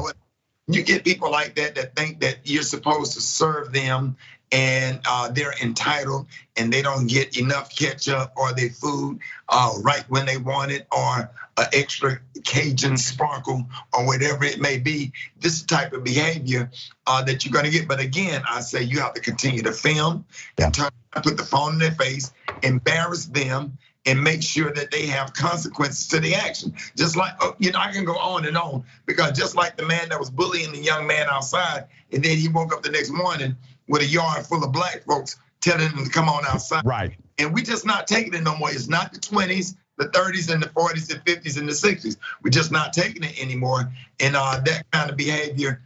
You get people like that think that you're supposed to serve them and they're entitled and they don't get enough ketchup or their food right when they want it, or an extra Cajun sprinkle or whatever it may be. This is the type of behavior that you're gonna get. But again, I say you have to continue to film, and put the phone in their face, embarrass them, and make sure that they have consequences to the action. Just like, I can go on and on, because just like the man that was bullying the young man outside, and then he woke up the next morning with a yard full of black folks telling him to come on outside. Right. And we just not taking it no more. It's not the 20s, the 30s, and the 40s, and 50s, and the 60s. We're just not taking it anymore. And that kind of behavior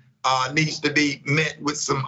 needs to be met with some,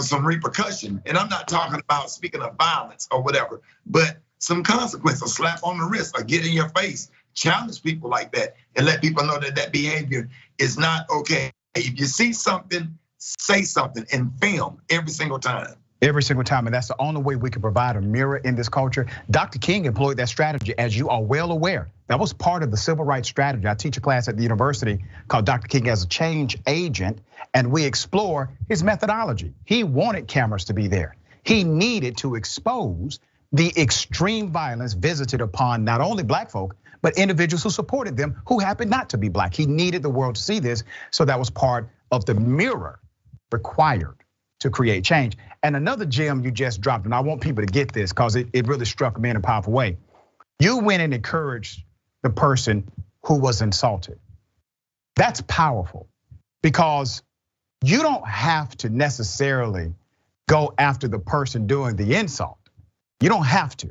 some repercussion. And I'm not talking about speaking of violence or whatever, but some consequence, a slap on the wrist, or get in your face, challenge people like that, and let people know that behavior is not okay. If you see something, say something, and film every single time. Every single time, and that's the only way we can provide a mirror in this culture. Dr. King employed that strategy, as you are well aware. That was part of the civil rights strategy. I teach a class at the university called Dr. King as a Change Agent, and we explore his methodology. He wanted cameras to be there. He needed to expose the extreme violence visited upon not only black folk, but individuals who supported them who happened not to be black. He needed the world to see this, so that was part of the mirror required to create change. And another gem you just dropped, and I want people to get this because it really struck me in a powerful way. You went and encouraged the person who was insulted. That's powerful, because you don't have to necessarily go after the person doing the insult. You don't have to.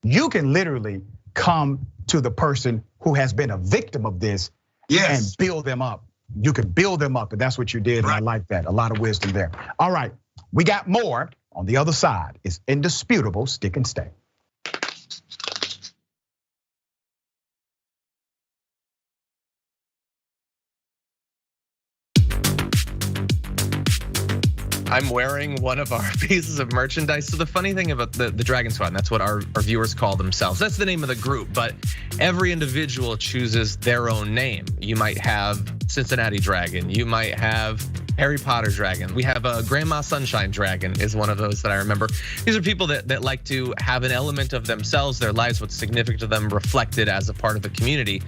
You can literally come to the person who has been a victim of this and build them up. You can build them up, and that's what you did, and I like that. A lot of wisdom there. All right, we got more on the other side. It's indisputable, stick and stay. I'm wearing one of our pieces of merchandise. So the funny thing about the Dragon Squad, and that's what our viewers call themselves. That's the name of the group, but every individual chooses their own name. You might have Cincinnati Dragon. You might have Harry Potter Dragon. We have a Grandma Sunshine Dragon is one of those that I remember. These are people that like to have an element of themselves, their lives, what's significant to them, reflected as a part of the community.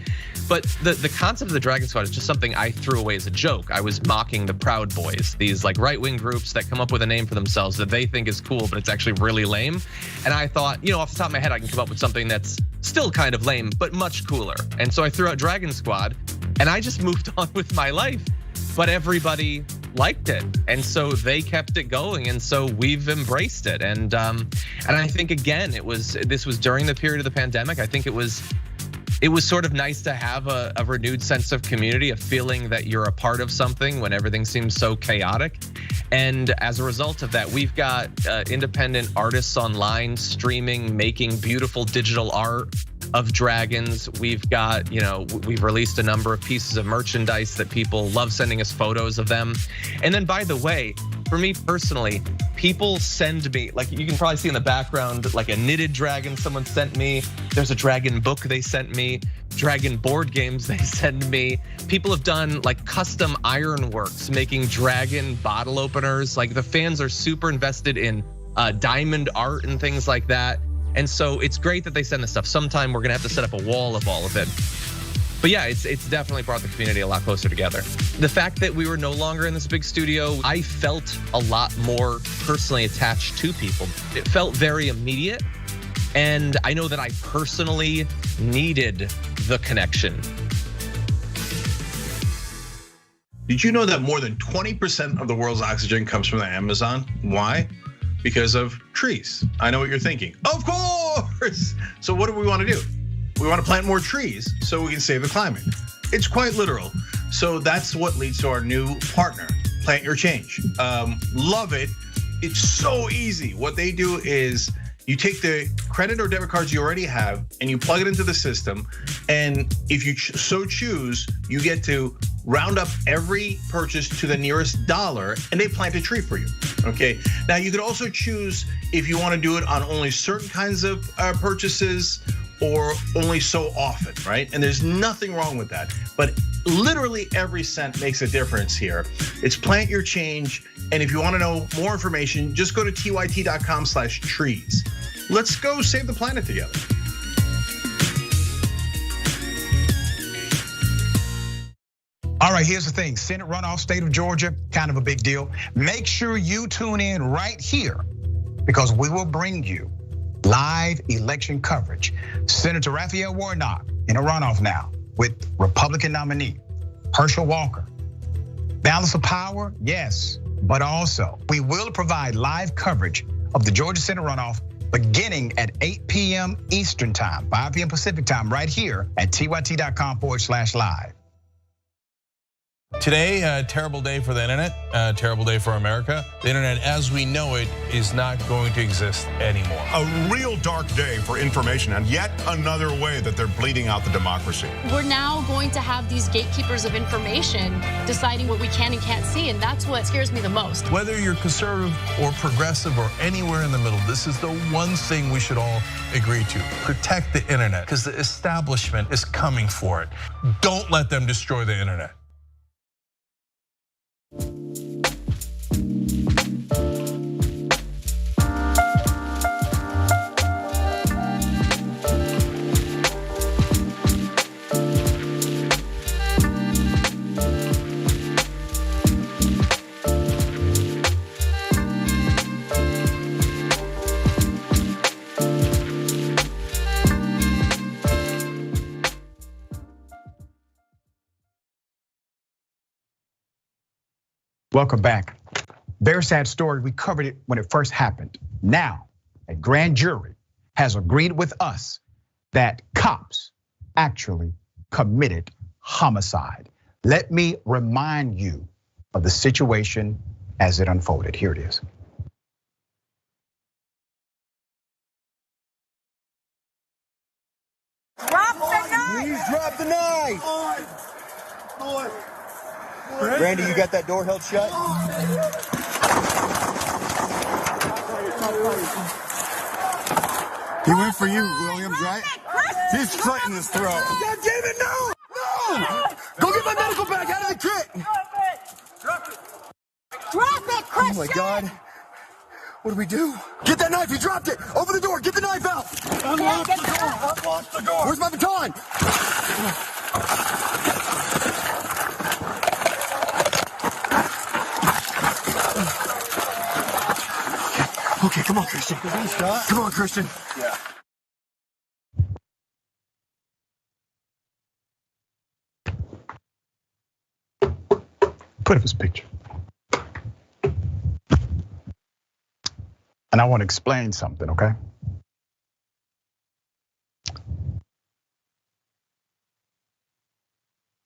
But the concept of the Dragon Squad is just something I threw away as a joke. I was mocking the Proud Boys, these like right-wing groups that come up with a name for themselves that they think is cool, but it's actually really lame. And I thought, off the top of my head, I can come up with something that's still kind of lame, but much cooler. And so I threw out Dragon Squad, and I just moved on with my life. But everybody liked it, and so they kept it going, and so we've embraced it. And I think again, this was during the period of the pandemic. I think it was sort of nice to have a renewed sense of community, a feeling that you're a part of something when everything seems so chaotic. And as a result of that, we've got independent artists online streaming, making beautiful digital art of dragons. We've got, we've released a number of pieces of merchandise that people love sending us photos of them. And then, by the way, for me personally, people send me, like you can probably see in the background, like a knitted dragon someone sent me. There's a dragon book they sent me, dragon board games they send me. People have done like custom ironworks, making dragon bottle openers. Like the fans are super invested in diamond art and things like that. And so it's great that they send this stuff. Sometime we're gonna have to set up a wall of all of it. But yeah, it's definitely brought the community a lot closer together. The fact that we were no longer in this big studio, I felt a lot more personally attached to people. It felt very immediate. And I know that I personally needed the connection. Did you know that more than 20% of the world's oxygen comes from the Amazon? Why? Because of trees. I know what you're thinking. Of course! So what do we want to do? We want to plant more trees so we can save the climate. It's quite literal. So that's what leads to our new partner, Plant Your Change. Love it. It's so easy. What they do is you take the credit or debit cards you already have and you plug it into the system. And if you so choose, you get to round up every purchase to the nearest dollar, and they plant a tree for you, okay? Now you could also choose if you wanna do it on only certain kinds of purchases or only so often, right? And there's nothing wrong with that, but literally every cent makes a difference here. It's plant your change, and if you wanna know more information, just go to tyt.com/trees. Let's go save the planet together. All right, here's the thing. Senate runoff, state of Georgia, kind of a big deal. Make sure you tune in right here because we will bring you live election coverage. Senator Raphael Warnock in a runoff now with Republican nominee Herschel Walker. Balance of power, yes, but also we will provide live coverage of the Georgia Senate runoff beginning at 8 p.m. Eastern time, 5 p.m. Pacific time, right here at tyt.com/live. Today, a terrible day for the internet, a terrible day for America. The internet as we know it is not going to exist anymore. A real dark day for information and yet another way that they're bleeding out the democracy. We're now going to have these gatekeepers of information deciding what we can and can't see, and that's what scares me the most. Whether you're conservative or progressive or anywhere in the middle, this is the one thing we should all agree to. Protect the internet because the establishment is coming for it. Don't let them destroy the internet. Welcome back. Very sad story. We covered it when it first happened. Now, a grand jury has agreed with us that cops actually committed homicide. Let me remind you of the situation as it unfolded. Here it is. Drop the knife! Please drop the knife! Randy, you got that door held shut? He went for you, Williams, right? He's slitting his throat. God damn it, no! No! Go get my medical bag out of the kit! Drop it! Drop it, Christian! Oh my God. What do we do? Get that knife, he dropped it! Over the door, get the knife out! Unlock the door, unlock the door! Where's my baton? Okay, come on, Christian. Come on, Christian. Yeah. Put up his picture. And I want to explain something, okay?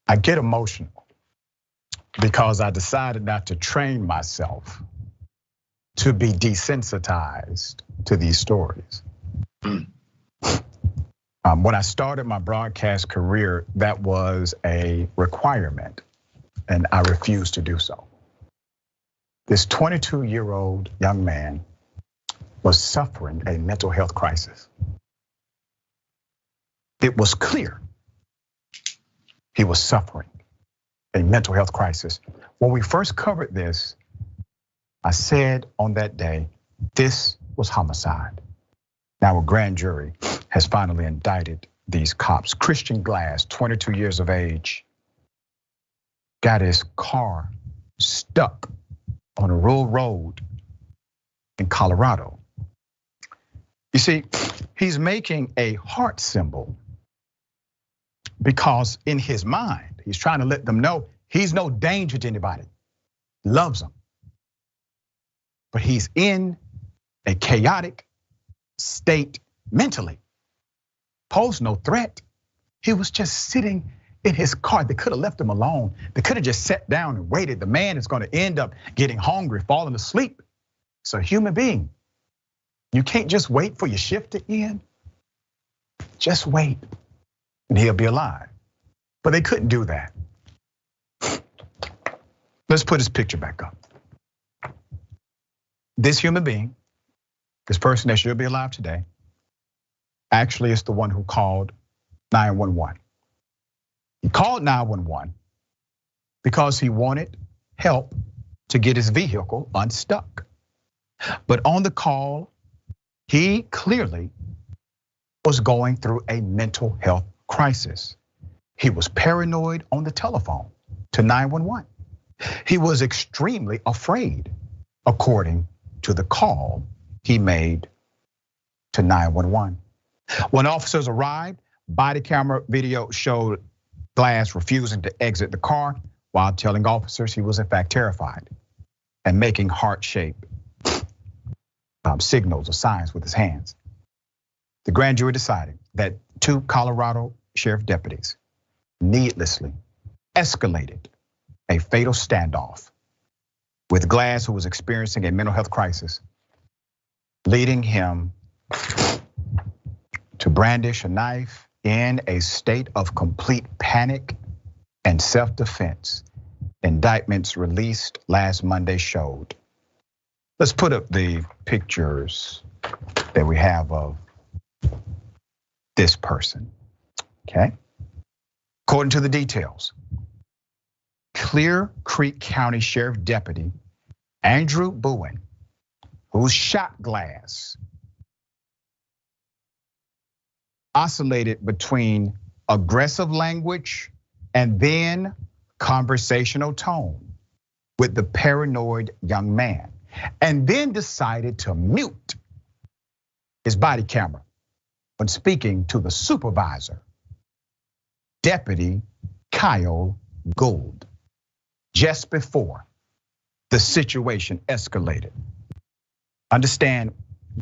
I get emotional because I decided not to train myself to be desensitized to these stories. When I started my broadcast career, that was a requirement, and I refused to do so. This 22-year-old young man was suffering a mental health crisis. It was clear he was suffering a mental health crisis. When we first covered this, I said on that day, this was homicide. Now a grand jury has finally indicted these cops. Christian Glass, 22 years of age, got his car stuck on a rural road in Colorado. You see, he's making a heart symbol because in his mind, he's trying to let them know he's no danger to anybody, loves them. But he's in a chaotic state mentally, posed no threat. He was just sitting in his car. They could have left him alone. They could have just sat down and waited. The man is going to end up getting hungry, falling asleep. It's a human being. You can't just wait for your shift to end. Just wait and he'll be alive. But they couldn't do that. Let's put his picture back up. This human being, this person that should be alive today, actually is the one who called 911. He called 911 because he wanted help to get his vehicle unstuck. But on the call, he clearly was going through a mental health crisis. He was paranoid on the telephone to 911. He was extremely afraid, according to the call he made to 911. When officers arrived, body camera video showed Glass refusing to exit the car while telling officers he was in fact terrified and making heart-shaped signals or signs with his hands. The grand jury decided that 2 Colorado sheriff deputies needlessly escalated a fatal standoff with Glass, who was experiencing a mental health crisis, leading him to brandish a knife in a state of complete panic and self-defense. Indictments released last Monday showed. Let's put up the pictures that we have of this person, okay? According to the details, Clear Creek County Sheriff Deputy Andrew Bowen, who shot Glass, oscillated between aggressive language and then conversational tone with the paranoid young man, and then decided to mute his body camera when speaking to the supervisor, Deputy Kyle Gould, just before the situation escalated. Understand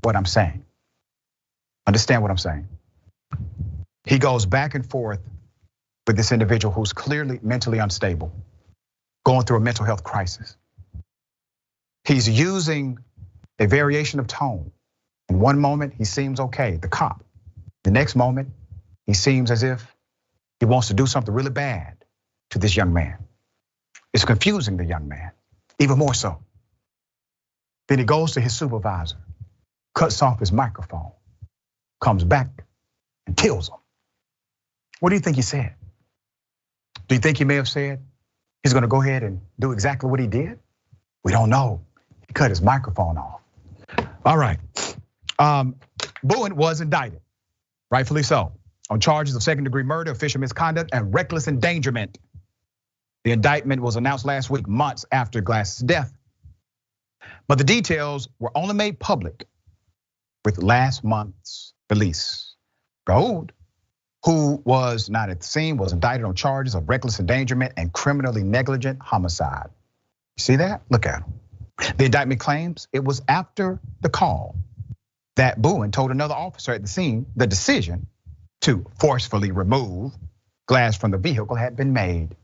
what I'm saying. Understand what I'm saying. He goes back and forth with this individual who's clearly mentally unstable, going through a mental health crisis. He's using a variation of tone. In one moment, he seems okay, the cop. The next moment, he seems as if he wants to do something really bad to this young man. It's confusing the young man, even more so. Then he goes to his supervisor, cuts off his microphone, comes back and kills him. What do you think he said? Do you think he may have said he's gonna go ahead and do exactly what he did? We don't know. He cut his microphone off. All right, Bowen was indicted, rightfully so, on charges of second-degree murder, official misconduct, and reckless endangerment. The indictment was announced last week, months after Glass's death. But the details were only made public with last month's release. Gould, who was not at the scene, was indicted on charges of reckless endangerment and criminally negligent homicide. You see that? Look at him. The indictment claims it was after the call that Bowen told another officer at the scene the decision to forcefully remove Glass from the vehicle had been made.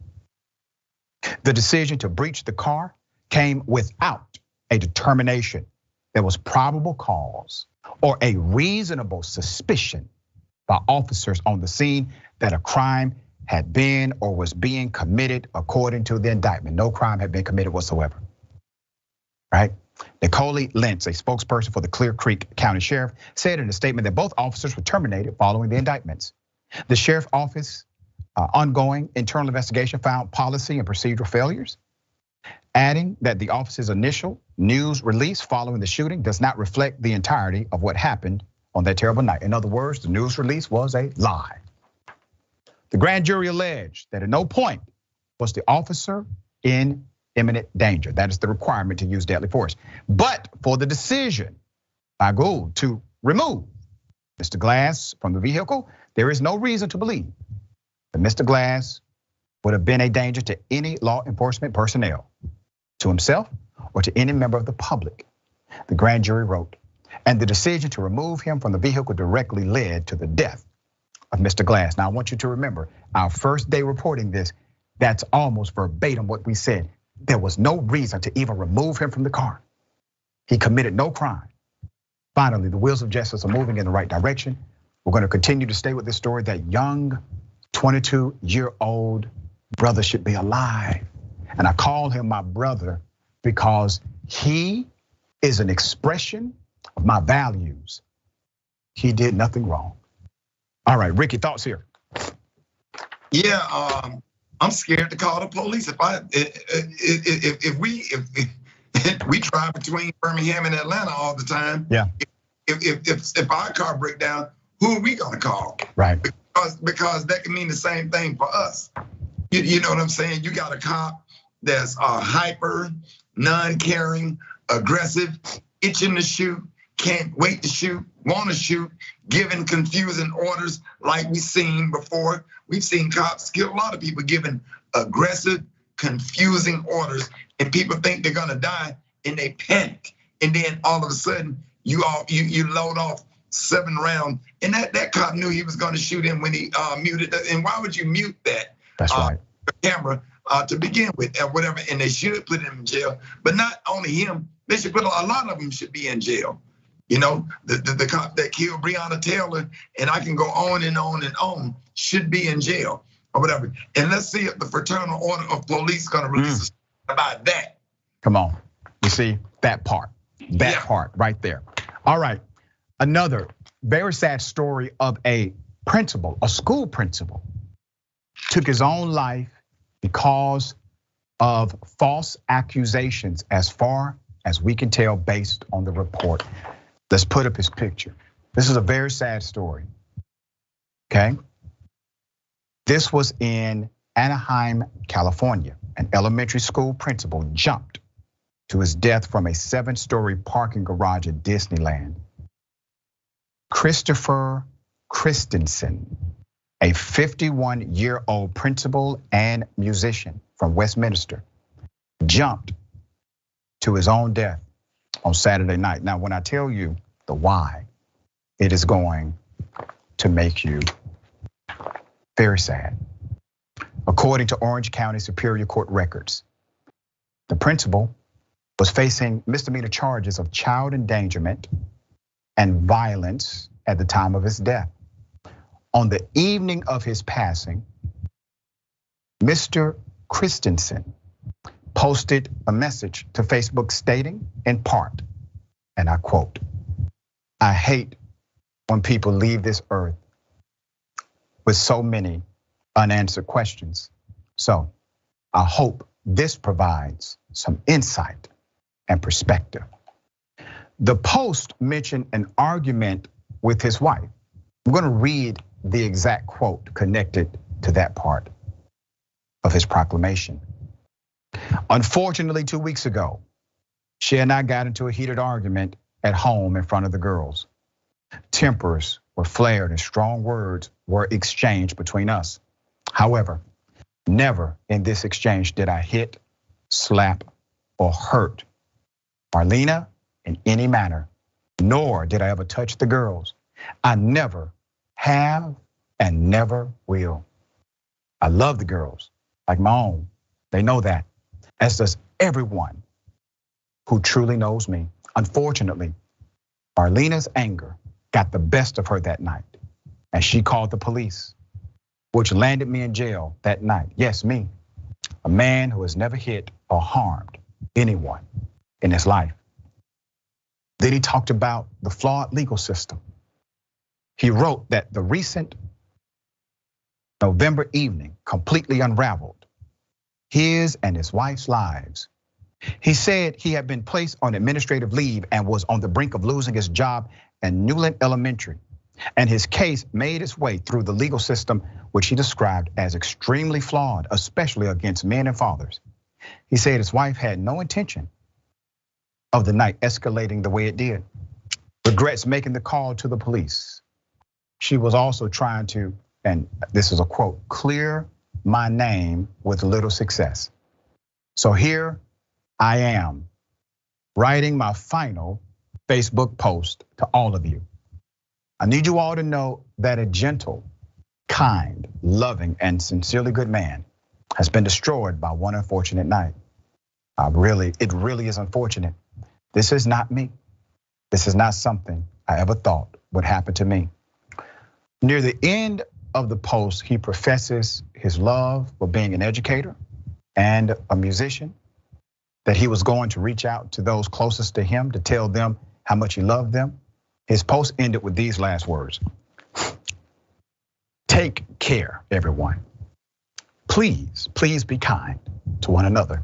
The decision to breach the car came without a determination there was probable cause or a reasonable suspicion by officers on the scene that a crime had been or was being committed according to the indictment. No crime had been committed whatsoever, right? Nicole Lentz, a spokesperson for the Clear Creek County Sheriff, said in a statement that both officers were terminated following the indictments. The sheriff's office ongoing internal investigation found policy and procedural failures, adding that the office's initial news release following the shooting does not reflect the entirety of what happened on that terrible night. In other words, the news release was a lie. The grand jury alleged that at no point was the officer in imminent danger. That is the requirement to use deadly force. But for the decision by Gould to remove Mr. Glass from the vehicle, there is no reason to believe that Mr. Glass would have been a danger to any law enforcement personnel, to himself or to any member of the public, the grand jury wrote. And the decision to remove him from the vehicle directly led to the death of Mr. Glass. Now I want you to remember, our first day reporting this, that's almost verbatim what we said. There was no reason to even remove him from the car. He committed no crime. Finally, the wheels of justice are moving in the right direction. We're gonna continue to stay with this story. That young 22-year-old brother should be alive And I call him my brother because he is an expression of my values. He did nothing wrong. All right, Ricky, thoughts here? Yeah, I'm scared to call the police. If we drive between Birmingham and Atlanta all the time. Yeah. If our car break down, who are we gonna call? Right. Because that can mean the same thing for us. You know what I'm saying? You got a cop that's hyper, non-caring, aggressive, itching to shoot, can't wait to shoot, want to shoot, giving confusing orders like we've seen before. We've seen cops kill a lot of people giving aggressive, confusing orders, and people think they're gonna die and they panic. And then all of a sudden, you load off 7 rounds, and that cop knew he was gonna shoot him when he muted that. And why would you mute that? That's right. Camera to begin with, or whatever, and they should put him in jail. But not only him, they should put a lot of them should be in jail. You know, the cop that killed Breonna Taylor, and I can go on and on and on, should be in jail or whatever. And let's see if the Fraternal Order of Police gonna release about that. Come on, you see that part right there. All right, another very sad story of a principal, a school principal, took his own life because of false accusations, as far as we can tell based on the report. Let's put up his picture. This is a very sad story, okay? This was in Anaheim, California. An elementary school principal jumped to his death from a 7-story parking garage at Disneyland. Christopher Christensen, a 51-year-old principal and musician from Westminster, jumped to his own death on Saturday night. Now, when I tell you the why, it is going to make you very sad. According to Orange County Superior Court records, the principal was facing misdemeanor charges of child endangerment and violence at the time of his death. On the evening of his passing, Mr. Christensen posted a message to Facebook stating, in part, and I quote, "I hate when people leave this earth with so many unanswered questions. So I hope this provides some insight and perspective." The post mentioned an argument with his wife. I'm gonna read the exact quote connected to that part of his proclamation. "Unfortunately, 2 weeks ago, she and I got into a heated argument at home in front of the girls. Tempers were flared and strong words were exchanged between us. However, never in this exchange did I hit, slap, or hurt Marlena in any manner, nor did I ever touch the girls. I never have and never will. I love the girls like my own. They know that, as does everyone who truly knows me. Unfortunately, Marlena's anger got the best of her that night, and she called the police, which landed me in jail that night. Yes, me, a man who has never hit or harmed anyone in his life." Then he talked about the flawed legal system. He wrote that the recent November evening completely unraveled his and his wife's lives. He said he had been placed on administrative leave and was on the brink of losing his job at Newland Elementary. And his case made its way through the legal system, which he described as extremely flawed, especially against men and fathers. He said his wife had no intention of the night escalating the way it did. Regrets making the call to the police. She was also trying to, and this is a quote, "clear my name with little success." So here I am, writing my final Facebook post to all of you. I need you all to know that a gentle, kind, loving, and sincerely good man has been destroyed by one unfortunate night. It really is unfortunate. This is not me. This is not something I ever thought would happen to me. Near the end of the post, he professes his love for being an educator and a musician, that he was going to reach out to those closest to him to tell them how much he loved them. His post ended with these last words: "Take care, everyone. Please, please be kind to one another.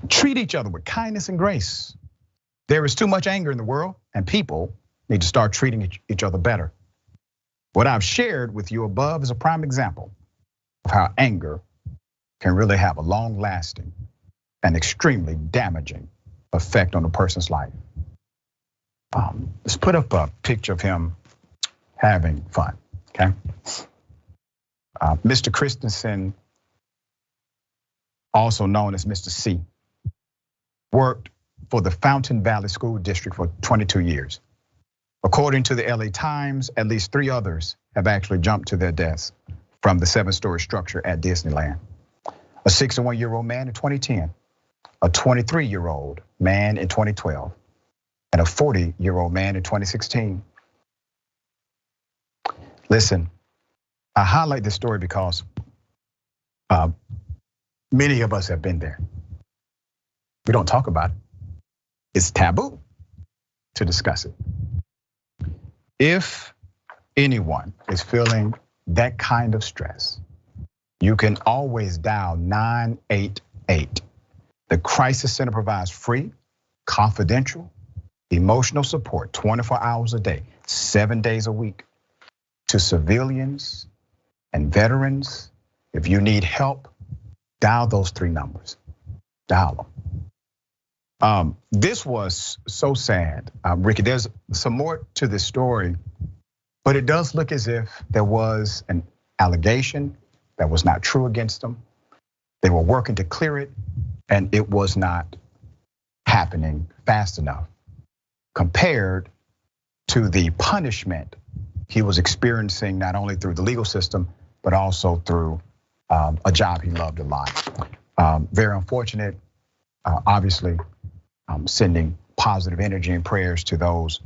Treat each other with kindness and grace. There is too much anger in the world, and people need to start treating each other better. What I've shared with you above is a prime example of how anger can really have a long-lasting and extremely damaging effect on a person's life." Let's put up a picture of him having fun, okay? Mr. Christensen, also known as Mr. C, worked for the Fountain Valley School District for 22 years. According to the LA Times, at least 3 others have actually jumped to their deaths from the 7-story structure at Disneyland. A 61-year-old man in 2010, a 23-year-old man in 2012, and a 40-year-old man in 2016. Listen, I highlight this story because many of us have been there. We don't talk about it. It's taboo to discuss it. If anyone is feeling that kind of stress, you can always dial 988. The Crisis Center provides free, confidential, emotional support 24 hours a day, 7 days a week to civilians and veterans. If you need help, dial those 3 numbers. Dial them. This was so sad, Ricky. There's some more to this story, but it does look as if there was an allegation that was not true against them. They were working to clear it, and it was not happening fast enough compared to the punishment he was experiencing, not only through the legal system, but also through a job he loved a lot. Very unfortunate, obviously. Sending positive energy and prayers to those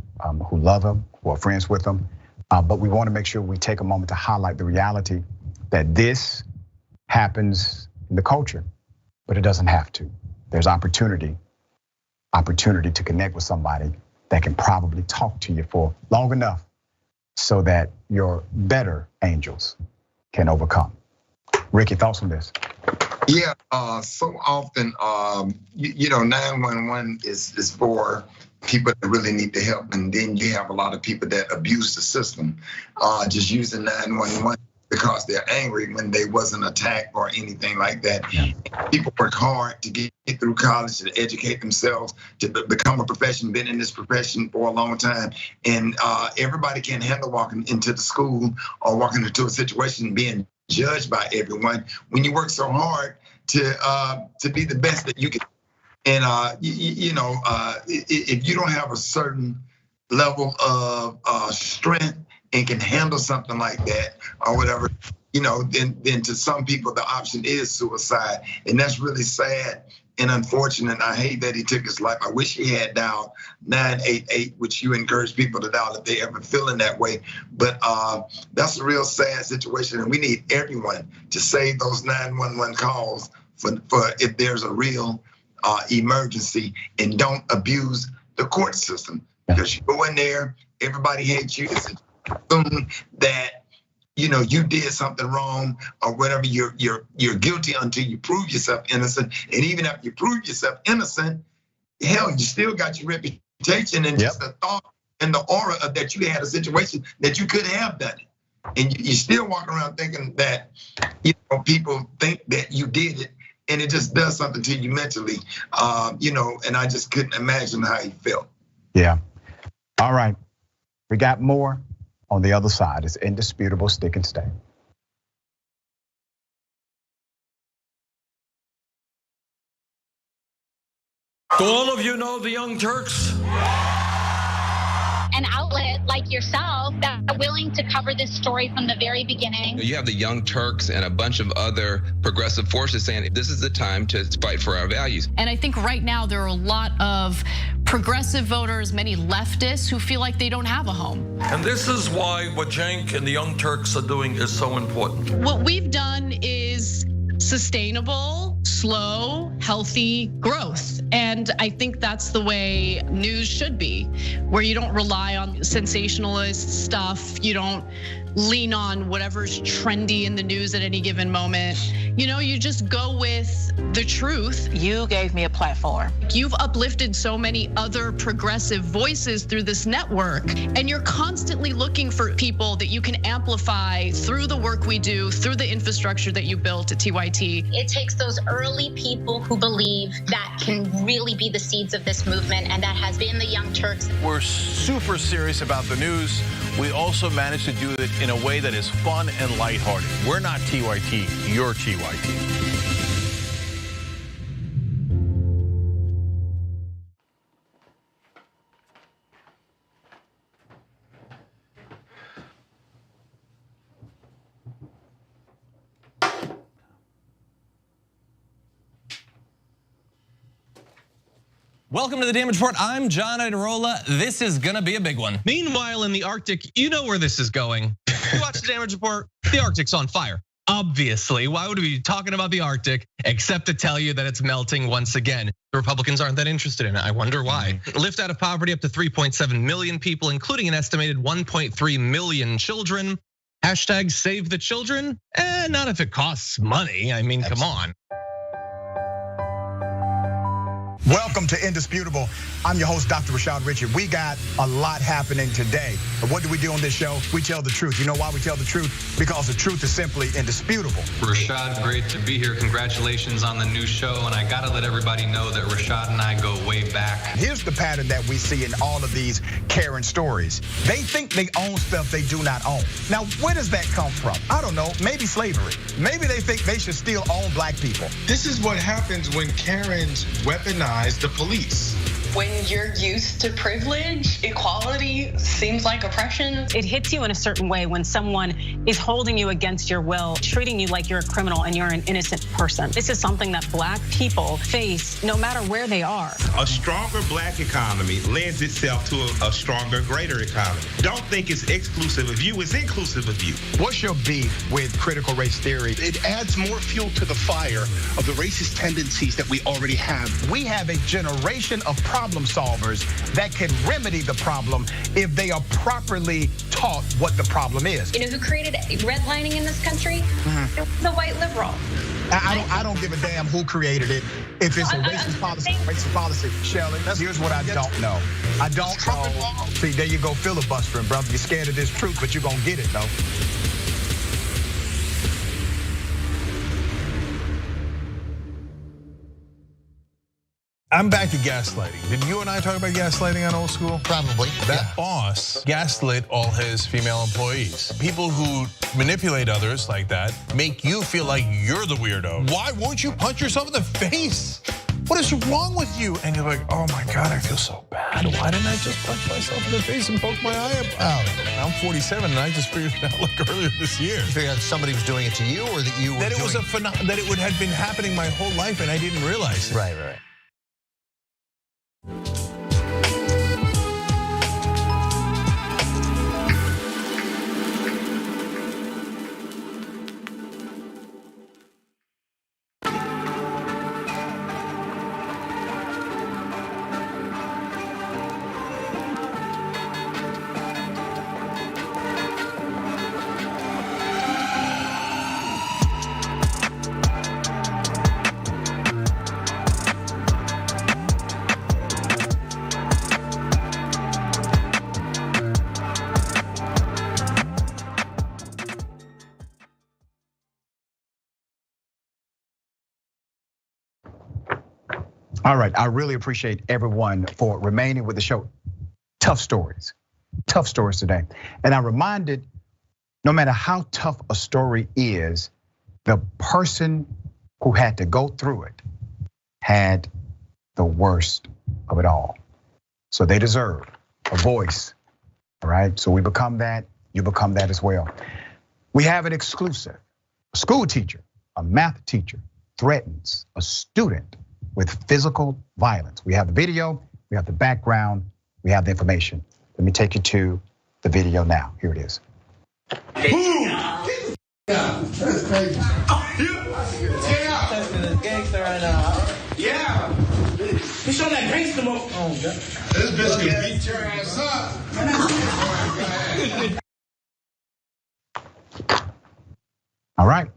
who love him, who are friends with him. But we want to make sure we take a moment to highlight the reality that this happens in the culture, but it doesn't have to. There's opportunity to connect with somebody that can probably talk to you for long enough so that your better angels can overcome. Ricky, thoughts on this? Yeah, so often, 911 is for people that really need the help, and then you have a lot of people that abuse the system, just using 911 because they're angry when they wasn't attacked or anything like that. People work hard to get through college, to educate themselves, to become a profession, been in this profession for a long time. And everybody can't handle walking into the school or walking into a situation being judged by everyone when you work so hard to be the best that you can. And if you don't have a certain level of strength and can handle something like that or whatever, then to some people the option is suicide, and that's really sad and unfortunate. I hate that he took his life. I wish he had dialed 988, which you encourage people to dial if they ever feeling that way. But that's a real sad situation, and we need everyone to save those 911 calls for if there's a real emergency, and don't abuse the court system, because you go in there, everybody hates you. It's assumed that you did something wrong or whatever. You're guilty until you prove yourself innocent, and even after you prove yourself innocent, hell, you still got your reputation and just the thought and the aura of that you had a situation that you could have done it, and you still walk around thinking that people think that you did it, and it just does something to you mentally, and I just couldn't imagine how he felt. Yeah. All right, we got more on the other side. It's indisputable. Stick and stay. Do all of you know the Young Turks? An outlet like yourself that's willing to cover this story from the very beginning. You have the Young Turks and a bunch of other progressive forces saying this is the time to fight for our values. And I think right now there are a lot of progressive voters, many leftists who feel like they don't have a home. And this is why what Cenk and the Young Turks are doing is so important. What we've done is sustainable, slow, healthy growth. And I think that's the way news should be, where you don't rely on sensationalist stuff. You don't lean on whatever's trendy in the news at any given moment. You just go with the truth. You gave me a platform. You've uplifted so many other progressive voices through this network, and you're constantly looking for people that you can amplify through the work we do, through the infrastructure that you built at TYT. It takes those early people who believe that can really be the seeds of this movement, and that has been the Young Turks. We're super serious about the news. We also managed to do it in a way that is fun and lighthearted. We're not TYT, you're TYT. Welcome to the Damage Report. I'm John Idarola. This is gonna be a big one. Meanwhile, in the Arctic, you know where this is going. You watch the Damage Report, the Arctic's on fire. Obviously, why would we be talking about the Arctic except to tell you that it's melting once again? The Republicans aren't that interested in it. I wonder why. Lift out of poverty up to 3.7 million people, including an estimated 1.3 million children. Hashtag save the children? Not if it costs money. I mean, come on. Welcome to Indisputable. I'm your host, Dr. Rashad Richard. We got a lot happening today. But what do we do on this show? We tell the truth. You know why we tell the truth? Because the truth is simply indisputable. Rashad, great to be here. Congratulations on the new show. And I gotta let everybody know that Rashad and I go way back. Here's the pattern that we see in all of these Karen stories. They think they own stuff they do not own. Now, where does that come from? I don't know, maybe slavery. Maybe they think they should still own black people. This is what happens when Karens weaponize the police. When you're used to privilege, equality seems like oppression. It hits you in a certain way when someone is holding you against your will, treating you like you're a criminal and you're an innocent person. This is something that black people face no matter where they are. A stronger black economy lends itself to a stronger, greater economy. Don't think it's exclusive of you, it's inclusive of you. What's your beef with critical race theory? It adds more fuel to the fire of the racist tendencies that we already have. We have a generation of problem solvers that can remedy the problem if they are properly taught what the problem is. You know who created redlining in this country? It was the white liberal. I don't give a damn who created it. If it's a racist policy, Shelley, here's what I don't know. I don't know. See, there you go filibustering, brother. You're scared of this truth, but you're gonna get it though. I'm back to gaslighting. Did you and I talk about gaslighting on Old School? Probably. That boss gaslit all his female employees. People who manipulate others like that make you feel like you're the weirdo. Why won't you punch yourself in the face? What is wrong with you? And you're like, oh my God, I feel so bad. Why didn't I just punch myself in the face and poke my eye out? I'm 47 and I just figured it out like earlier this year. You figured out somebody was doing it to you or that you were that it was that it would have been happening my whole life and I didn't realize it. Right. All right, I really appreciate everyone for remaining with the show. Tough stories today. And I'm reminded, no matter how tough a story is, the person who had to go through it had the worst of it all. So they deserve a voice, all right? So we become that, you become that as well. We have an exclusive. A school teacher, a math teacher, threatens a student with physical violence. We have the video, we have the background, we have the information. Let me take you to the video now. Here it is. That's crazy. show that gangster mode. Oh, God. This bitch can beat your ass up. All right.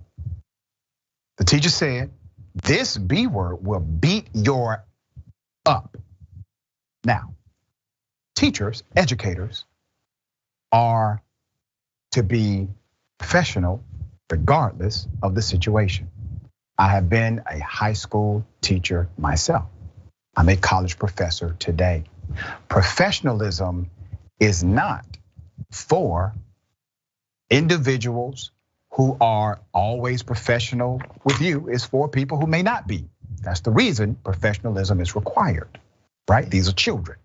The teacher said, this B word will beat your up. Now, teachers, educators are to be professional regardless of the situation. I have been a high school teacher myself. I'm a college professor today. Professionalism is not for individuals who are always professional with you. It's for people who may not be. That's the reason professionalism is required, right? These are children.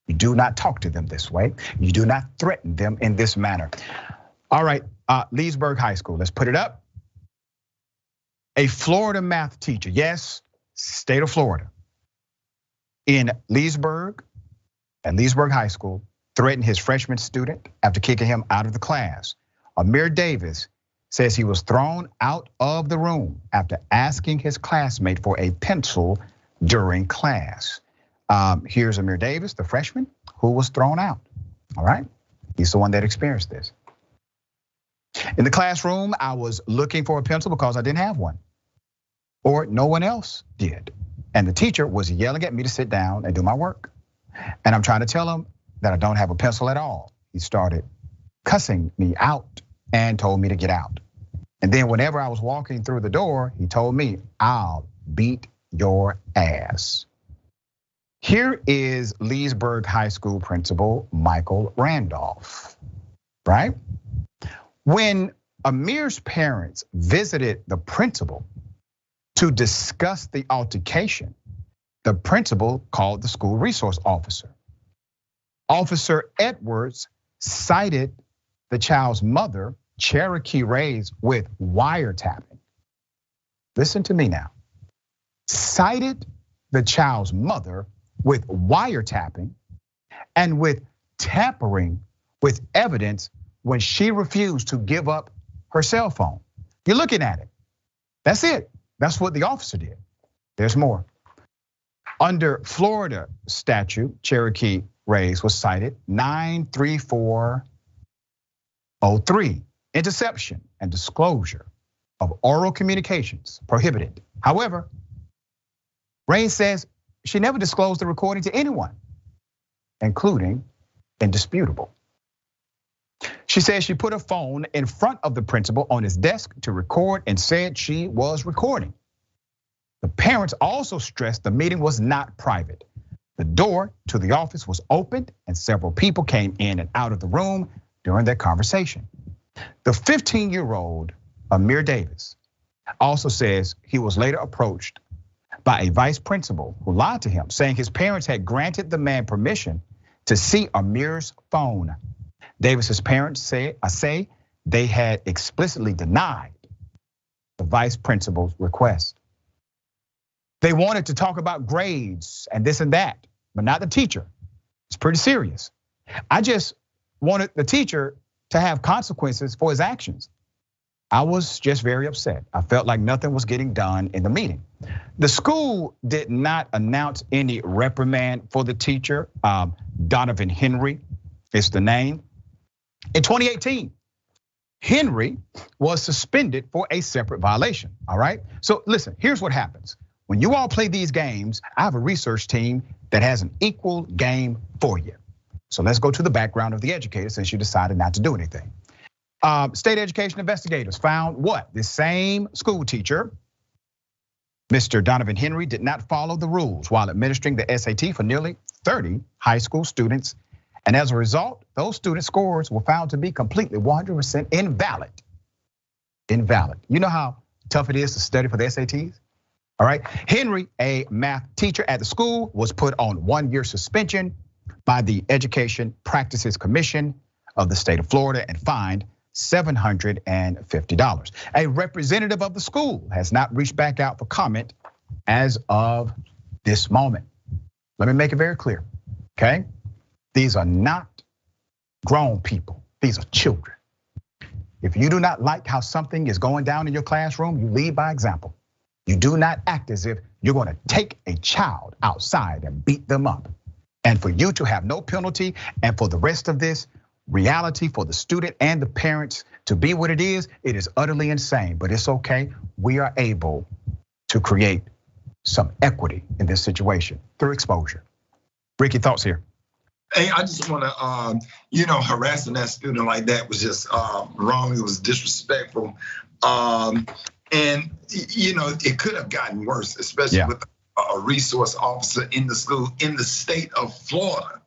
You do not talk to them this way. You do not threaten them in this manner. All right, Leesburg High School, let's put it up. A Florida math teacher, yes, state of Florida, in Leesburg, at Leesburg High School, threatened his freshman student after kicking him out of the class. Amir Davis says he was thrown out of the room after asking his classmate for a pencil during class. Here's Amir Davis, the freshman, who was thrown out, all right? He's the one that experienced this. In the classroom, I was looking for a pencil because I didn't have one, or no one else did. And the teacher was yelling at me to sit down and do my work. And I'm trying to tell him that I don't have a pencil at all. He started cussing me out and told me to get out. And then whenever I was walking through the door, he told me, I'll beat your ass. Here is Leesburg High School principal Michael Randolph, right? When Amir's parents visited the principal to discuss the altercation, the principal called the school resource officer. Officer Edwards cited the child's mother, Cherokee Reyes, with wiretapping. Listen to me now. Cited the child's mother with wiretapping and with tampering with evidence when she refused to give up her cell phone. You're looking at it. That's it. That's what the officer did. There's more. Under Florida statute, Cherokee Reyes was cited 93403, interception and disclosure of oral communications prohibited. However, Reyes says she never disclosed the recording to anyone, including indisputable. She says she put her phone in front of the principal on his desk to record and said she was recording. The parents also stressed the meeting was not private. The door to the office was opened and several people came in and out of the room during their conversation. The 15-year-old Amir Davis also says he was later approached by a vice principal who lied to him, saying his parents had granted the man permission to see Amir's phone. Davis's parents say they had explicitly denied the vice principal's request. They wanted to talk about grades and this and that, but not the teacher. It's pretty serious. I just wanted the teacher to have consequences for his actions. I was just very upset. I felt like nothing was getting done in the meeting. The school did not announce any reprimand for the teacher. Donovan Henry is the name. In 2018, Henry was suspended for a separate violation, all right? So listen, here's what happens. When you all play these games, I have a research team that has an equal game for you. So let's go to the background of the educator since you decided not to do anything. State education investigators found what? This same school teacher, Mr. Donovan Henry, did not follow the rules while administering the SAT for nearly 30 high school students. And as a result, those student scores were found to be completely 100% invalid. Invalid. You know how tough it is to study for the SATs? All right, Henry, a math teacher at the school, was put on 1-year suspension by the Education Practices Commission of the state of Florida and fined $750. A representative of the school has not reached back out for comment as of this moment. Let me make it very clear, okay? These are not grown people, these are children. If you do not like how something is going down in your classroom, you lead by example. You do not act as if you're going to take a child outside and beat them up. And for you to have no penalty, and for the rest of this reality for the student and the parents to be what it is utterly insane, but it's okay. We are able to create some equity in this situation through exposure. Ricky, thoughts here? Hey, I just want to, harassing that student like that was just wrong. It was disrespectful. And, it could have gotten worse, especially with a resource officer in the school in the state of Florida,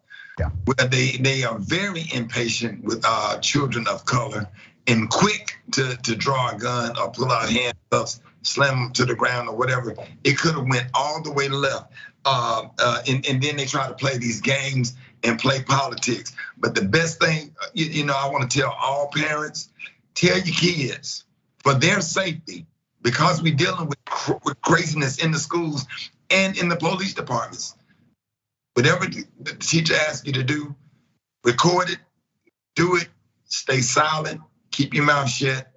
where they are very impatient with children of color and quick to draw a gun or pull out handcuffs, slam them to the ground or whatever. It could have went all the way left. And then they try to play these games and play politics. But the best thing, I want to tell all parents, tell your kids for their safety, because we're dealing with craziness in the schools and in the police departments. Whatever the teacher asks you to do, record it, do it, stay silent, keep your mouth shut,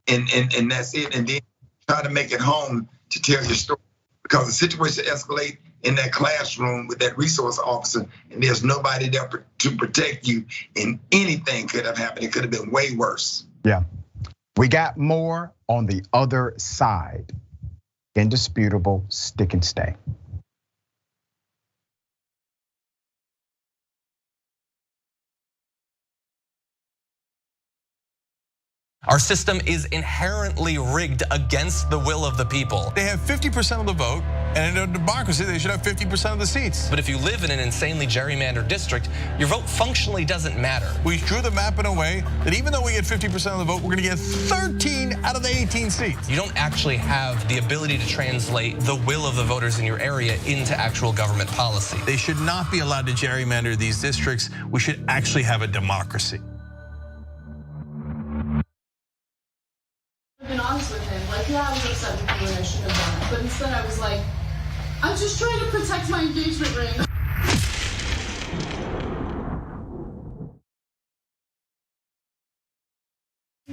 and that's it. And then try to make it home to tell your story. Because the situation escalates in that classroom with that resource officer, and there's nobody there to protect you, and anything could have happened. It could have been way worse. Yeah, we got more on the other side. Indisputable stick and stay. Our system is inherently rigged against the will of the people. They have 50% of the vote, and in a democracy, they should have 50% of the seats. But if you live in an insanely gerrymandered district, your vote functionally doesn't matter. We drew the map in a way that even though we get 50% of the vote, we're gonna get 13 out of the 18 seats. You don't actually have the ability to translate the will of the voters in your area into actual government policy. They should not be allowed to gerrymander these districts. We should actually have a democracy. Been honest with him, I was upset with you and I shouldn't have done it, but instead I was like, I'm just trying to protect my engagement ring.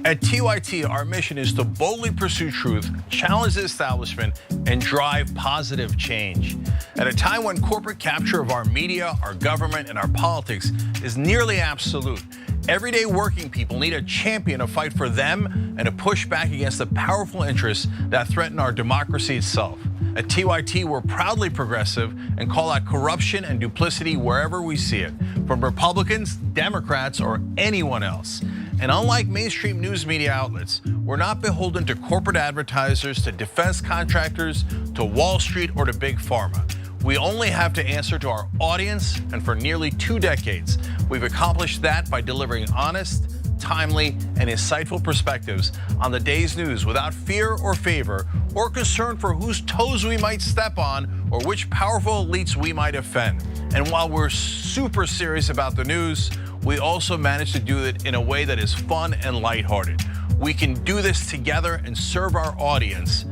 At TYT, our mission is to boldly pursue truth, challenge the establishment, and drive positive change. At a time when corporate capture of our media, our government, and our politics is nearly absolute, everyday working people need a champion to fight for them and to push back against the powerful interests that threaten our democracy itself. At TYT, we're proudly progressive and call out corruption and duplicity wherever we see it, from Republicans, Democrats, or anyone else. And unlike mainstream news media outlets, we're not beholden to corporate advertisers, to defense contractors, to Wall Street, or to Big Pharma. We only have to answer to our audience, and for nearly 2 decades, we've accomplished that by delivering honest, timely, and insightful perspectives on the day's news without fear or favor or concern for whose toes we might step on or which powerful elites we might offend. And while we're super serious about the news, we also manage to do it in a way that is fun and lighthearted. We can do this together and serve our audience,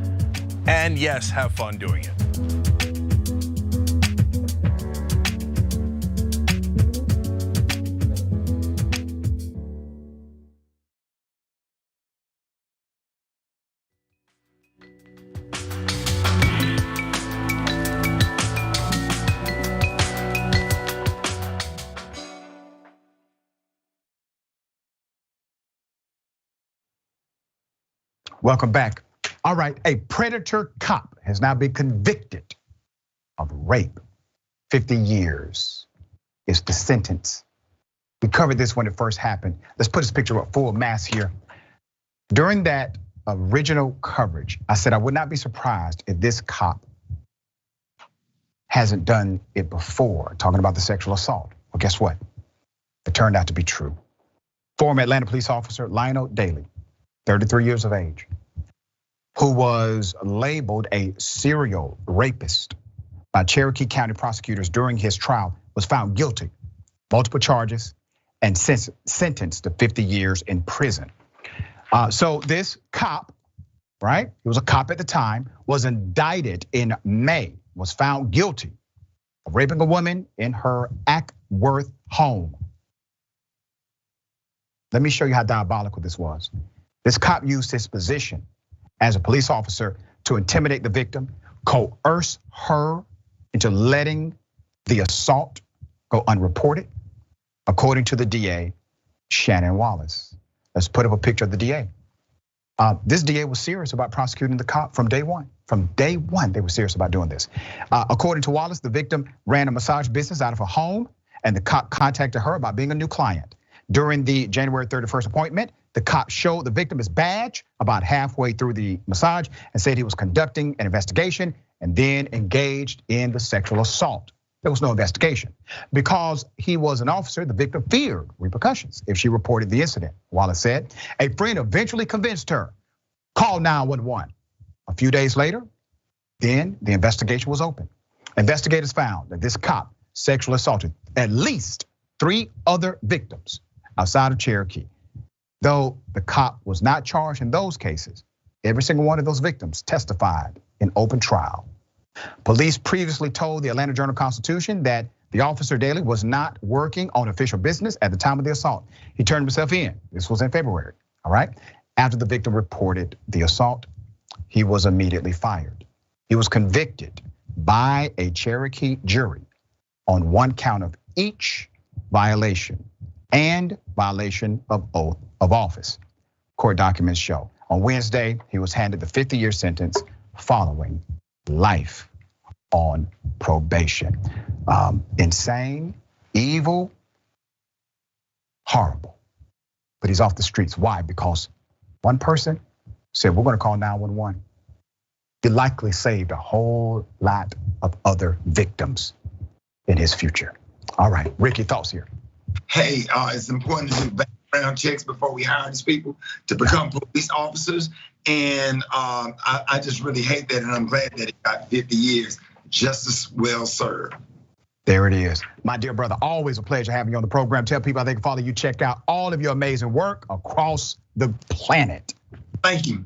and yes, have fun doing it. Welcome back. All right, a predator cop has now been convicted of rape. 50 years is the sentence. We covered this when it first happened. Let's put this picture up full mass here. During that original coverage, I said I would not be surprised if this cop hasn't done it before, talking about the sexual assault. Well, guess what? It turned out to be true. Former Atlanta police officer Lionel Daly, 33 years of age, who was labeled a serial rapist by Cherokee County prosecutors during his trial, was found guilty, multiple charges, and sentenced to 50 years in prison. So this cop, right? He was a cop at the time, was indicted in May, was found guilty of raping a woman in her Ackworth home. Let me show you how diabolical this was. This cop used his position as a police officer to to intimidate the victim, coerce her into letting the assault go unreported, according to the DA, Shannon Wallace. Let's put up a picture of the DA. This DA was serious about prosecuting the cop from day one. From day one, they were serious about doing this. According to Wallace, the victim ran a massage business out of her home, and the cop contacted her about being a new client. During the January 31st appointment, the cop showed the victim his badge about halfway through the massage and said he was conducting an investigation and then engaged in the sexual assault. There was no investigation. Because he was an officer, the victim feared repercussions if she reported the incident. Wallace said, a friend eventually convinced her, call 911. A few days later, then the investigation was open. Investigators found that this cop sexually assaulted at least 3 other victims outside of Cherokee. Though the cop was not charged in those cases, every single one of those victims testified in open trial. Police previously told the Atlanta Journal-Constitution that the officer Daly was not working on official business at the time of the assault. He turned himself in. This was in February, all right? After the victim reported the assault, he was immediately fired. He was convicted by a Cherokee jury on 1 count of each violation and violation of oath of office. Court documents show. On Wednesday, he was handed the 50-year sentence following life on probation. Insane, evil, horrible. But he's off the streets. Why? Because one person said, we're gonna call 911. He likely saved a whole lot of other victims in his future. All right, Ricky, thoughts here. Hey, it's important to do background checks before we hire these people to become police officers. And I just really hate that, and I'm glad that it got 50 years. Justice well served. There it is. My dear brother, always a pleasure having you on the program. Tell people how they can follow you, check out all of your amazing work across the planet. Thank you.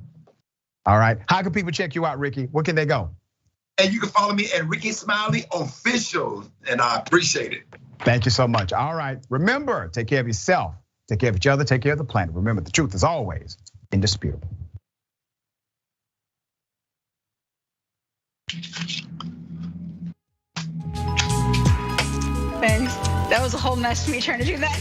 All right, how can people check you out, Ricky? Where can they go? And you can follow me at Rickey Smiley Official, and I appreciate it. Thank you so much. All right, remember, take care of yourself, take care of each other, take care of the planet. Remember, the truth is always indisputable. Man, that was a whole mess, me trying to do that.